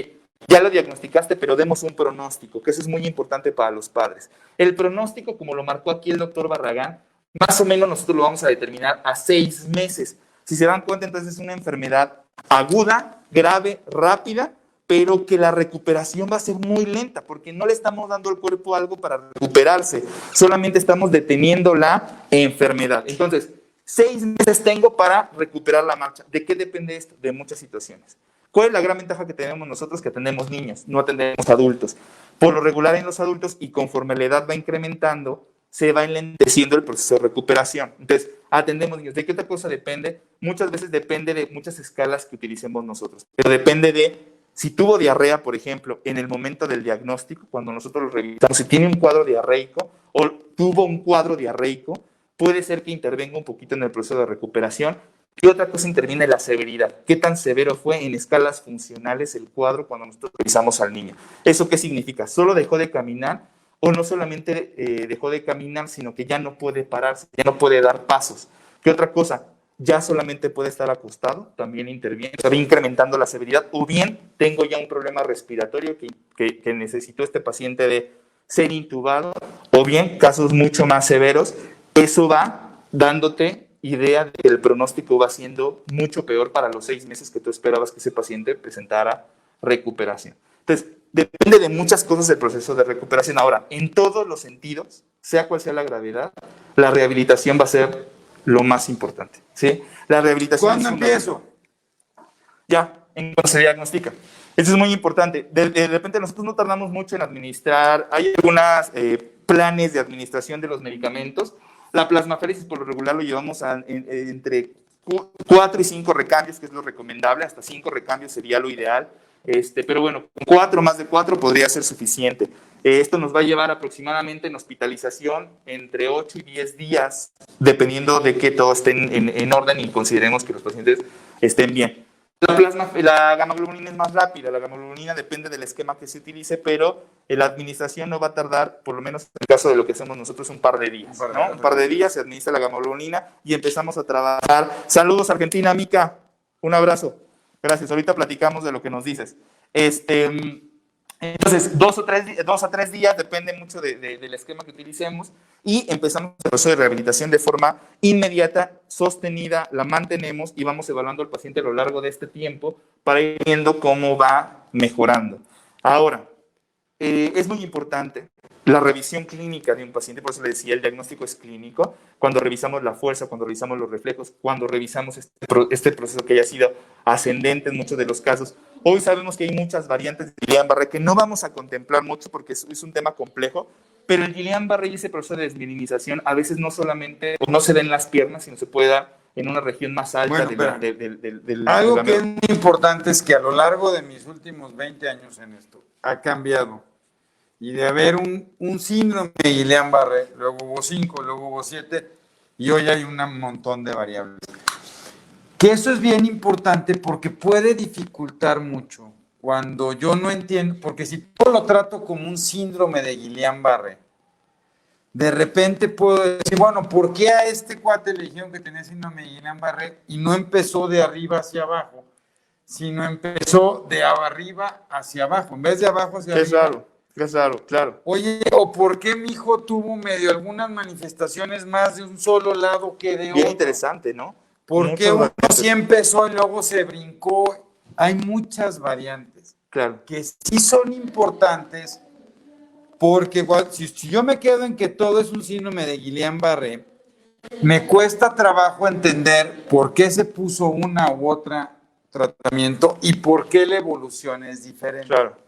ya lo diagnosticaste, pero demos un pronóstico, que eso es muy importante para los padres. El pronóstico, como lo marcó aquí el doctor Barragán, más o menos nosotros lo vamos a determinar a 6 meses. Si se dan cuenta, entonces es una enfermedad aguda, grave, rápida, pero que la recuperación va a ser muy lenta, porque no le estamos dando al cuerpo algo para recuperarse, solamente estamos deteniendo la enfermedad. Entonces, 6 meses tengo para recuperar la marcha. ¿De qué depende esto? De muchas situaciones. ¿Cuál es la gran ventaja que tenemos nosotros? Que atendemos niños, no atendemos adultos. Por lo regular en los adultos, y conforme la edad va incrementando, se va enlenteciendo el proceso de recuperación. Entonces, atendemos niños. ¿De qué otra cosa depende? Muchas veces depende de muchas escalas que utilicemos nosotros. Pero depende de si tuvo diarrea, por ejemplo, en el momento del diagnóstico, cuando nosotros lo revisamos, si tiene un cuadro diarreico o tuvo un cuadro diarreico, puede ser que intervenga un poquito en el proceso de recuperación. ¿Qué otra cosa interviene? La severidad. ¿Qué tan severo fue en escalas funcionales el cuadro cuando nosotros revisamos al niño? ¿Eso qué significa? ¿Solo dejó de caminar? O no solamente dejó de caminar, sino que ya no puede pararse, ya no puede dar pasos. ¿Qué otra cosa? ya solamente puede estar acostado, también interviene, se va incrementando la severidad, o bien tengo ya un problema respiratorio que necesitó este paciente de ser intubado, o bien casos mucho más severos. Eso va dándote idea de que el pronóstico va siendo mucho peor para los 6 meses que tú esperabas que ese paciente presentara recuperación. Entonces, depende de muchas cosas el proceso de recuperación. Ahora, en todos los sentidos, sea cual sea la gravedad, la rehabilitación va a ser lo más importante, ¿sí? La rehabilitación. ¿Cuándo empiezo? Ya, en cuando se diagnostica. Eso es muy importante. De repente nosotros no tardamos mucho en administrar. Hay algunos planes de administración de los medicamentos. La plasmaféresis por lo regular lo llevamos entre 4 y 5 recambios, que es lo recomendable. Hasta 5 recambios sería lo ideal. Pero bueno, con 4, más de 4 podría ser suficiente. Esto nos va a llevar aproximadamente en hospitalización entre 8 y 10 días, dependiendo de que todo esté en orden y consideremos que los pacientes estén bien. La gamaglobulina es más rápida. La gamaglobulina depende del esquema que se utilice, pero la administración no va a tardar, por lo menos en el caso de lo que hacemos nosotros, un par de días. ¿No? Un par de días se administra la gamaglobulina y empezamos a trabajar. Saludos, Argentina, Mica. Un abrazo. Gracias. Ahorita platicamos de lo que nos dices. Entonces, 2 a 3 días, depende mucho del esquema que utilicemos, y empezamos el proceso de rehabilitación de forma inmediata, sostenida, la mantenemos y vamos evaluando al paciente a lo largo de este tiempo para ir viendo cómo va mejorando. Ahora, es muy importante la revisión clínica de un paciente, por eso le decía, el diagnóstico es clínico, cuando revisamos la fuerza, cuando revisamos los reflejos, cuando revisamos este proceso que haya sido ascendente en muchos de los casos. Hoy sabemos que hay muchas variantes de Guillain-Barré que no vamos a contemplar mucho porque es un tema complejo, pero el Guillain-Barré y ese proceso de desminimización a veces no solamente, no se da en las piernas, sino se puede dar en una región más alta del algo que es muy importante es que a lo largo de mis últimos 20 años en esto ha cambiado. Y de haber un síndrome de Guillain-Barré, luego hubo 5, luego hubo 7, y hoy hay un montón de variables. Que eso es bien importante porque puede dificultar mucho cuando yo no entiendo, porque si yo lo trato como un síndrome de Guillain-Barré, de repente puedo decir, bueno, ¿por qué a este cuate le dijeron que tenía síndrome de Guillain-Barré y no empezó de arriba hacia abajo, sino empezó de arriba hacia abajo, en vez de abajo hacia arriba? Claro. Oye, ¿o por qué mi hijo tuvo medio algunas manifestaciones más de un solo lado que de otro? Bien interesante, ¿no? ¿Por qué uno sí empezó y luego se brincó? Hay muchas variantes, claro, que sí son importantes, porque si yo me quedo en que todo es un síndrome de Guillain-Barré, me cuesta trabajo entender por qué se puso una u otra tratamiento y por qué la evolución es diferente. Claro.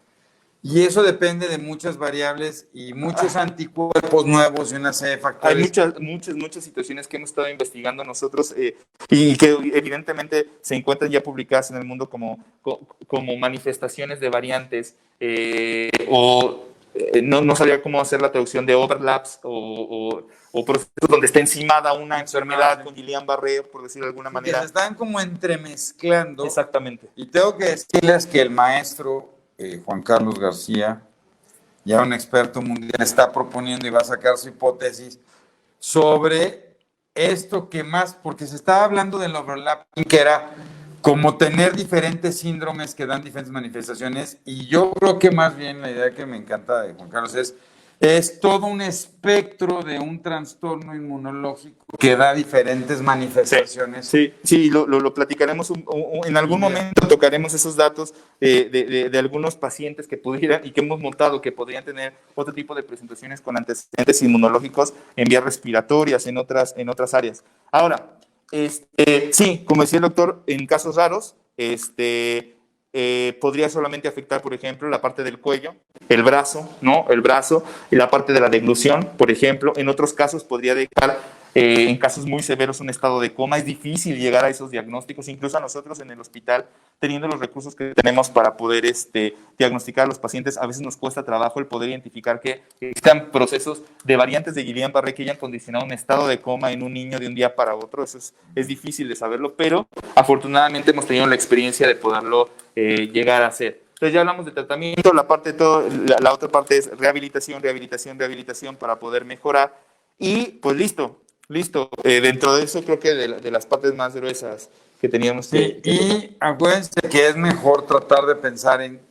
Y eso depende de muchas variables y muchos anticuerpos nuevos y una serie de factores. Hay muchas situaciones que hemos estado investigando nosotros y que evidentemente se encuentran ya publicadas en el mundo como manifestaciones de variantes no sabía cómo hacer la traducción de overlaps o procesos donde está encimada una enfermedad con Guillain-Barré, por decirlo de alguna manera. Que se están como entremezclando. Exactamente. Y tengo que decirles que el maestro Juan Carlos García, ya un experto mundial, está proponiendo y va a sacar su hipótesis sobre esto que más, porque se estaba hablando del overlapping, que era como tener diferentes síndromes que dan diferentes manifestaciones, y yo creo que más bien la idea que me encanta de Juan Carlos es todo un espectro de un trastorno inmunológico que da diferentes manifestaciones. Sí, lo platicaremos en algún momento, tocaremos esos datos de algunos pacientes que pudieran y que hemos notado que podrían tener otro tipo de presentaciones con antecedentes inmunológicos en vías respiratorias, en otras áreas. Ahora, sí, como decía el doctor, en casos raros, podría solamente afectar, por ejemplo, la parte del cuello, el brazo, ¿no? El brazo y la parte de la deglución, por ejemplo. En otros casos podría dejar, en casos muy severos, un estado de coma. Es difícil llegar a esos diagnósticos, incluso a nosotros en el hospital, teniendo los recursos que tenemos para poder diagnosticar a los pacientes. A veces nos cuesta trabajo el poder identificar que existan procesos de variantes de Guillain-Barré que hayan condicionado un estado de coma en un niño de un día para otro. Eso es difícil de saberlo, pero afortunadamente hemos tenido la experiencia de poderlo llegar a hacer. Entonces ya hablamos de tratamiento, la otra parte es rehabilitación para poder mejorar y pues listo. Listo. Dentro de eso creo que de las partes más gruesas que teníamos Sí, y acuérdense que es mejor tratar de pensar en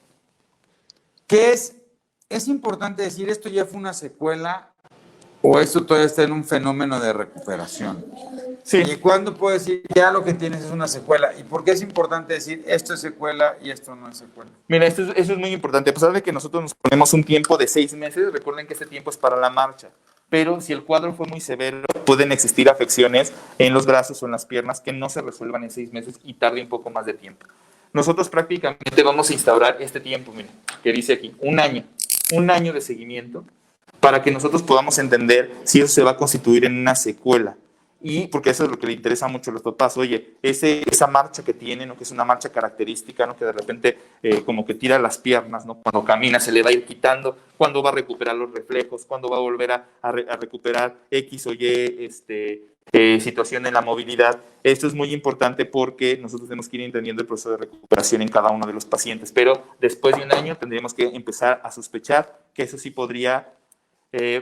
qué es importante decir, esto ya fue una secuela o esto todavía está en un fenómeno de recuperación. Sí. ¿Y cuándo puedo decir ya lo que tienes es una secuela? ¿Y por qué es importante decir esto es secuela y esto no es secuela? Mira, eso es muy importante. A pesar de que nosotros nos ponemos un tiempo de 6 meses, recuerden que ese tiempo es para la marcha. Pero si el cuadro fue muy severo, pueden existir afecciones en los brazos o en las piernas que no se resuelvan en 6 meses y tarde un poco más de tiempo. Nosotros prácticamente vamos a instaurar este tiempo, miren, que dice aquí, un año de seguimiento, para que nosotros podamos entender si eso se va a constituir en una secuela. Y porque eso es lo que le interesa mucho a los papás. Oye, esa marcha que tiene, ¿no? Que es una marcha característica, ¿no? Que de repente como que tira las piernas, ¿no? Cuando camina se le va a ir quitando, cuándo va a recuperar los reflejos, cuándo va a volver a recuperar X o Y situación en la movilidad. Esto es muy importante porque nosotros tenemos que ir entendiendo el proceso de recuperación en cada uno de los pacientes. Pero después de un año tendríamos que empezar a sospechar que eso sí podría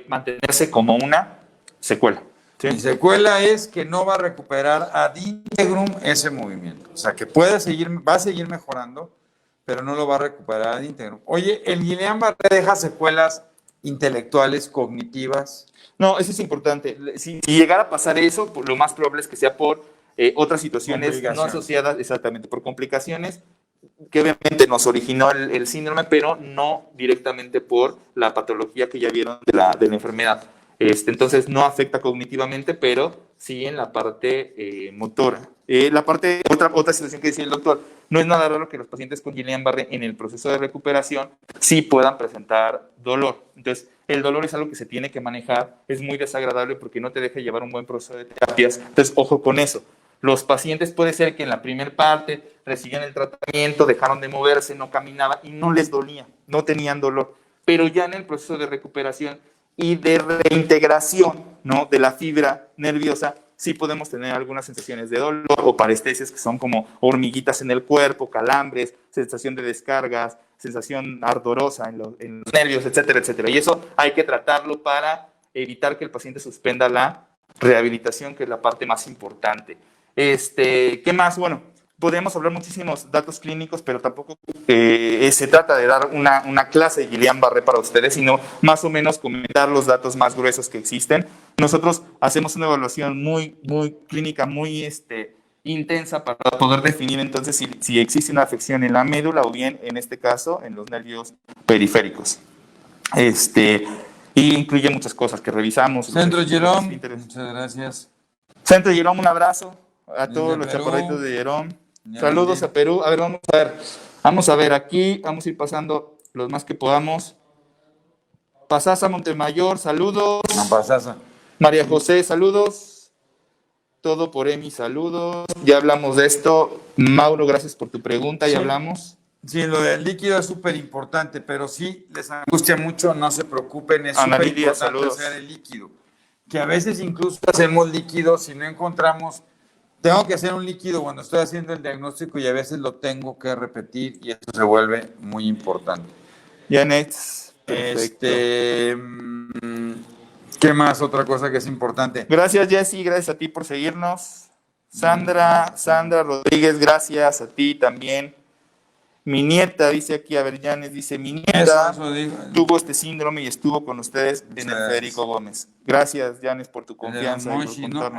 mantenerse como una secuela. ¿Sí? Mi secuela es que no va a recuperar ad integrum ese movimiento. O sea, que va a seguir mejorando, pero no lo va a recuperar ad integrum. Oye, ¿el Guillain-Barré deja secuelas intelectuales, cognitivas? No, eso es importante. Si llegara a pasar eso, lo más probable es que sea por otras situaciones no asociadas, exactamente, por complicaciones que obviamente nos originó el síndrome, pero no directamente por la patología que ya vieron de la enfermedad. Entonces no afecta cognitivamente, pero sí en la parte motora. Otra situación que decía el doctor, no es nada raro que los pacientes con Guillain-Barré en el proceso de recuperación sí puedan presentar dolor. Entonces, el dolor es algo que se tiene que manejar, es muy desagradable porque no te deja llevar un buen proceso de terapias. Entonces, ojo con eso. Los pacientes puede ser que en la primera parte recibían el tratamiento, dejaron de moverse, no caminaban y no les dolía, no tenían dolor. Pero ya en el proceso de recuperación y de reintegración, ¿no? De la fibra nerviosa, sí podemos tener algunas sensaciones de dolor o parestesias que son como hormiguitas en el cuerpo, calambres, sensación de descargas, sensación ardorosa en los nervios, etcétera, etcétera. Y eso hay que tratarlo para evitar que el paciente suspenda la rehabilitación, que es la parte más importante. ¿Qué más? Bueno, podemos hablar muchísimos datos clínicos, pero tampoco se trata de dar una clase de Guillain-Barré para ustedes, sino más o menos comentar los datos más gruesos que existen. Nosotros hacemos una evaluación muy clínica, muy intensa para poder definir entonces si existe una afección en la médula o bien, en este caso, en los nervios periféricos. Y incluye muchas cosas que revisamos. Centro Jerome, muchas gracias. Centro Jerome, un abrazo a todos los chaparritos de Jerome. Saludos a Perú. A ver, vamos a ver aquí, vamos a ir pasando los más que podamos. Pasasa Montemayor, saludos. Pasasa. María José, saludos. Todo por Emi, saludos. Ya hablamos de esto. Mauro, gracias por tu pregunta, ya hablamos. Sí, lo del líquido es súper importante, pero sí les angustia mucho, no se preocupen, es súper importante hacer el líquido. Que a veces incluso hacemos líquidos si no encontramos. Tengo que hacer un líquido cuando estoy haciendo el diagnóstico y a veces lo tengo que repetir y eso se vuelve muy importante. Janet, ¿Qué más? Otra cosa que es importante. Gracias, Jessy, gracias a ti por seguirnos. Sandra Rodríguez, gracias a ti también. Mi nieta, dice aquí, a ver, Janet, dice, mi nieta tuvo este síndrome y estuvo con ustedes en el Federico Gómez. Gracias, Janet, por tu confianza. Moshi, ¿no?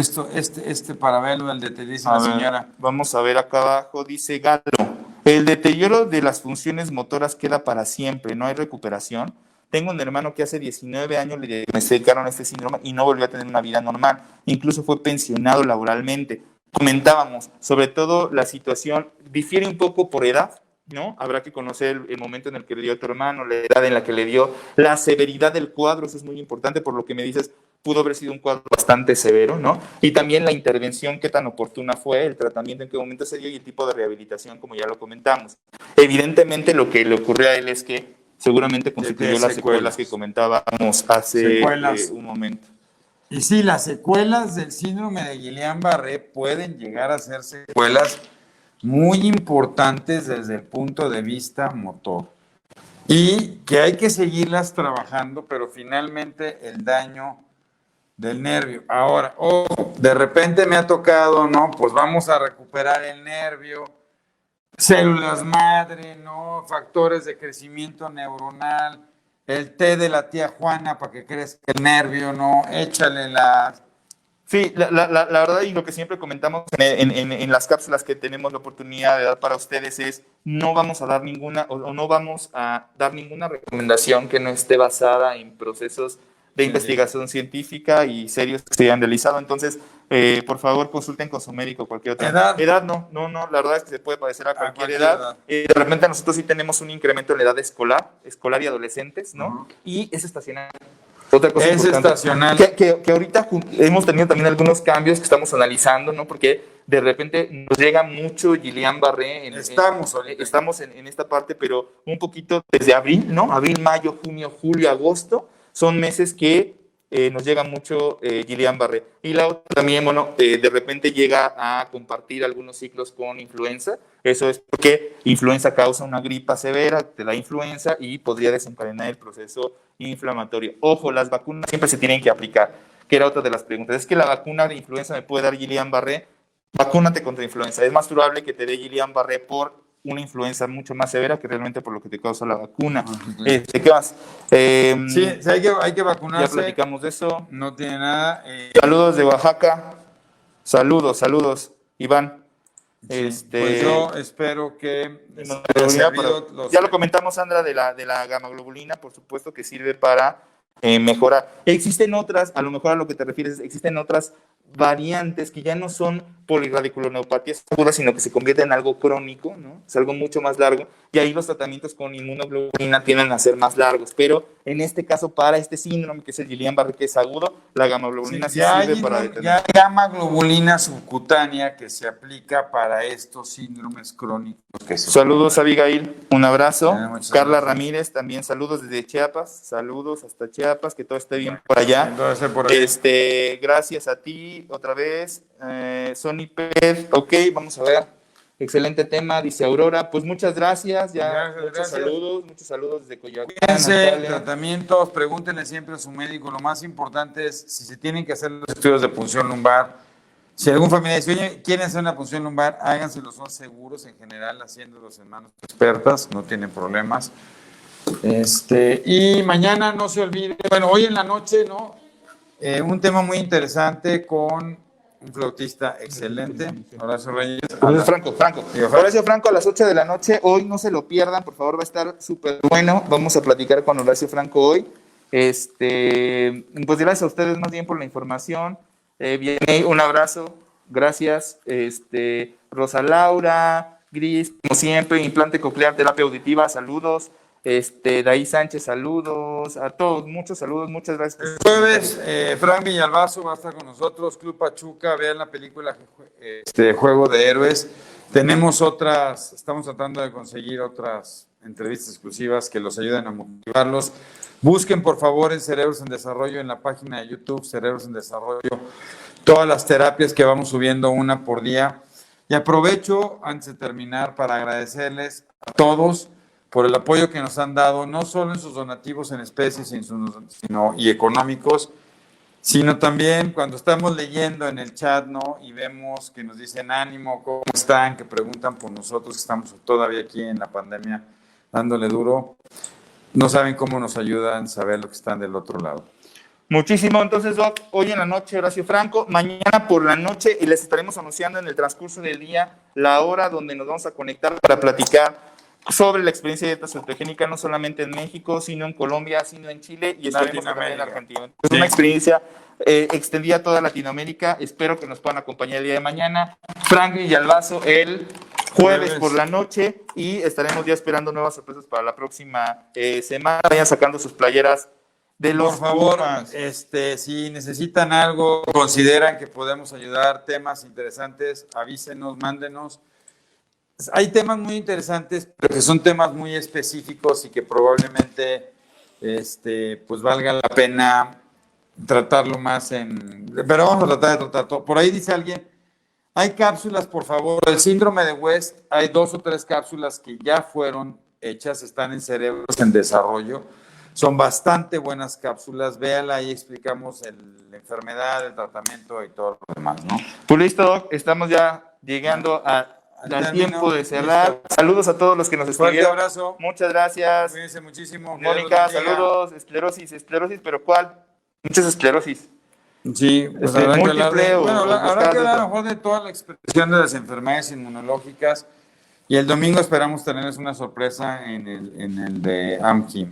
Este para verlo, el deterioro, dice la señora. Vamos a ver acá abajo, dice Galo. El deterioro de las funciones motoras queda para siempre, no hay recuperación. Tengo un hermano que hace 19 años le diagnosticaron este síndrome y no volvió a tener una vida normal. Incluso fue pensionado laboralmente. Comentábamos, sobre todo la situación difiere un poco por edad, ¿no? Habrá que conocer el momento en el que le dio a tu hermano, la edad en la que le dio, la severidad del cuadro, eso es muy importante, por lo que me dices, pudo haber sido un cuadro bastante severo, ¿no? Y también la intervención, qué tan oportuna fue, el tratamiento, en qué momento se dio y el tipo de rehabilitación, como ya lo comentamos. Evidentemente, lo que le ocurrió a él es que seguramente constituyó las secuelas que comentábamos hace un momento. Y sí, las secuelas del síndrome de Guillain-Barré pueden llegar a ser secuelas muy importantes desde el punto de vista motor. Y que hay que seguirlas trabajando, pero finalmente el daño del nervio. Ahora, ojo, de repente me ha tocado, ¿no? Pues vamos a recuperar el nervio, células madre, ¿no? Factores de crecimiento neuronal, el té de la tía Juana para que crezca el nervio, ¿no? Échale la... Sí, la verdad y lo que siempre comentamos en las cápsulas que tenemos la oportunidad de dar para ustedes es no vamos a dar ninguna o no vamos a dar ninguna recomendación que no esté basada en procesos de investigación científica y serios que se hayan realizado. Entonces, por favor, consulten con su médico cualquier otra. Edad no, la verdad es que se puede padecer a cualquier edad. De repente nosotros sí tenemos un incremento en la edad escolar y adolescentes, ¿no? Y es estacional. Otra cosa es estacional. Que ahorita hemos tenido también algunos cambios que estamos analizando, ¿no? Porque de repente nos llega mucho Guillain-Barré. Estamos en esta parte, pero un poquito desde abril, ¿no? Abril, mayo, junio, julio, agosto, son meses que nos llega mucho Guillain-Barré. Y la otra también, bueno, de repente llega a compartir algunos ciclos con influenza. Eso es porque influenza causa una gripa severa, te da influenza y podría desencadenar el proceso inflamatorio. Ojo, las vacunas siempre se tienen que aplicar, que era otra de las preguntas. ¿Es que la vacuna de influenza me puede dar Guillain-Barré? Vacúnate contra influenza. Es más probable que te dé Guillain-Barré por una influenza mucho más severa que realmente por lo que te causa la vacuna. ¿Qué más? Sí, hay que vacunarse. Ya platicamos de eso. No tiene nada. Saludos de Oaxaca. Saludos, Iván. Pues yo espero que ya lo comentamos, Sandra, de la gamma-globulina, por supuesto que sirve para mejorar. Existen otras, a lo mejor a lo que te refieres, existen otras variantes que ya no son polirradiculoneuropatías agudas, sino que se convierten en algo crónico, ¿no? Es algo mucho más largo, y ahí los tratamientos con inmunoglobulina tienden a ser más largos, pero en este caso, para este síndrome, que es el Guillain-Barré, que es agudo, la gamma-globulina sí sirve para detener. Ya hay gamma-globulina subcutánea que se aplica para estos síndromes crónicos. Saludos, Abigail, un abrazo. Carla Ramírez, también saludos desde Chiapas, saludos hasta Chiapas, que todo esté bien por allá. Gracias a ti otra vez. Sony Pérez, ok, vamos a ver. Excelente tema, dice Aurora. Pues muchas gracias. Muchos saludos desde Coyoacán. Cuídense, tratamientos, pregúntenle siempre a su médico. Lo más importante es si se tienen que hacer los estudios de punción lumbar. Si algún familiar dice, oye, quieren hacer una punción lumbar, háganselos, son seguros en general, haciéndolos en manos expertas, no tienen problemas. Y mañana no se olvide, bueno, hoy en la noche, ¿no? Un tema muy interesante con un flautista excelente, Horacio Reyes. Horacio Franco a las 8 de la noche, hoy no se lo pierdan, por favor, va a estar súper bueno. Vamos a platicar con Horacio Franco hoy. Pues gracias a ustedes más bien por la información. Bien, un abrazo, gracias. Rosa Laura, Gris, como siempre, implante coclear, terapia auditiva, saludos. Daí Sánchez, saludos a todos, muchos saludos, muchas gracias. El jueves, Frank Villalbazo va a estar con nosotros, Club Pachuca, vean la película Juego de Héroes. Tenemos estamos tratando de conseguir otras entrevistas exclusivas que los ayuden a motivarlos. Busquen, por favor, en Cerebros en Desarrollo, en la página de YouTube, Cerebros en Desarrollo, todas las terapias que vamos subiendo una por día. Y aprovecho, antes de terminar, para agradecerles a todos por el apoyo que nos han dado, no solo en sus donativos en especie y económicos, sino también cuando estamos leyendo en el chat, ¿no? Y vemos que nos dicen ánimo, cómo están, que preguntan por nosotros, que estamos todavía aquí en la pandemia dándole duro. No saben cómo nos ayudan saber lo que están del otro lado. Muchísimo, entonces, Doc, hoy en la noche Horacio Franco, mañana por la noche, y les estaremos anunciando en el transcurso del día la hora donde nos vamos a conectar para platicar sobre la experiencia de dieta cetogénica, no solamente en México, sino en Colombia, sino en Chile y estaremos también en Argentina. Es una experiencia extendida a toda Latinoamérica. Espero que nos puedan acompañar el día de mañana. Frank Villalbazo el jueves por la noche y estaremos ya esperando nuevas sorpresas para la próxima semana. Vayan sacando sus playeras de los Por favor, si necesitan algo, consideran que podemos ayudar, temas interesantes, avísenos, mándenos. Hay temas muy interesantes, pero que son temas muy específicos y que probablemente pues valga la pena tratarlo más pero vamos a tratar de tratar todo. Por ahí dice alguien, hay cápsulas, por favor, el síndrome de West, hay 2 o 3 cápsulas que ya fueron hechas, están en Cerebros en Desarrollo. Son bastante buenas cápsulas. Véala, ahí explicamos la enfermedad, el tratamiento y todo lo demás, ¿no? Pues listo, Doc, estamos ya llegando al tiempo de cerrar. Listo. Saludos a todos los que nos Fuerte escribieron. abrazo. Muchas gracias. Cuídense muchísimo. Que Mónica, Dios los bendiga. saludos. Esclerosis, ¿pero cuál? Muchas esclerosis. Sí, pues habrá que hablar múltiple o habrá que hablar a lo buscar mejor de toda la expresión de las enfermedades inmunológicas. Y el domingo esperamos tenerles una sorpresa en el de AMKIM.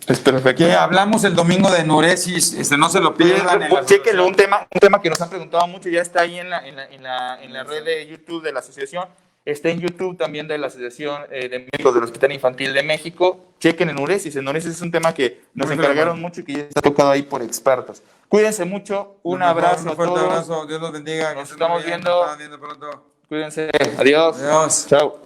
Es perfecto. Que hablamos el domingo de enuresis, no se lo pierdan. En la Chéquenlo, asociación. un tema que nos han preguntado mucho, ya está ahí en la red de YouTube de la asociación, está en YouTube también de la Asociación de Médicos del Hospital Infantil de México. Chequen enuresis es un tema que nos encargaron mucho y que ya está tocado ahí por expertos. Cuídense mucho, un abrazo Un fuerte a todos. abrazo, Dios los bendiga. Nos que estamos estén muy bien, viendo. nos estamos viendo pronto. Cuídense, adiós. Adiós. Chao.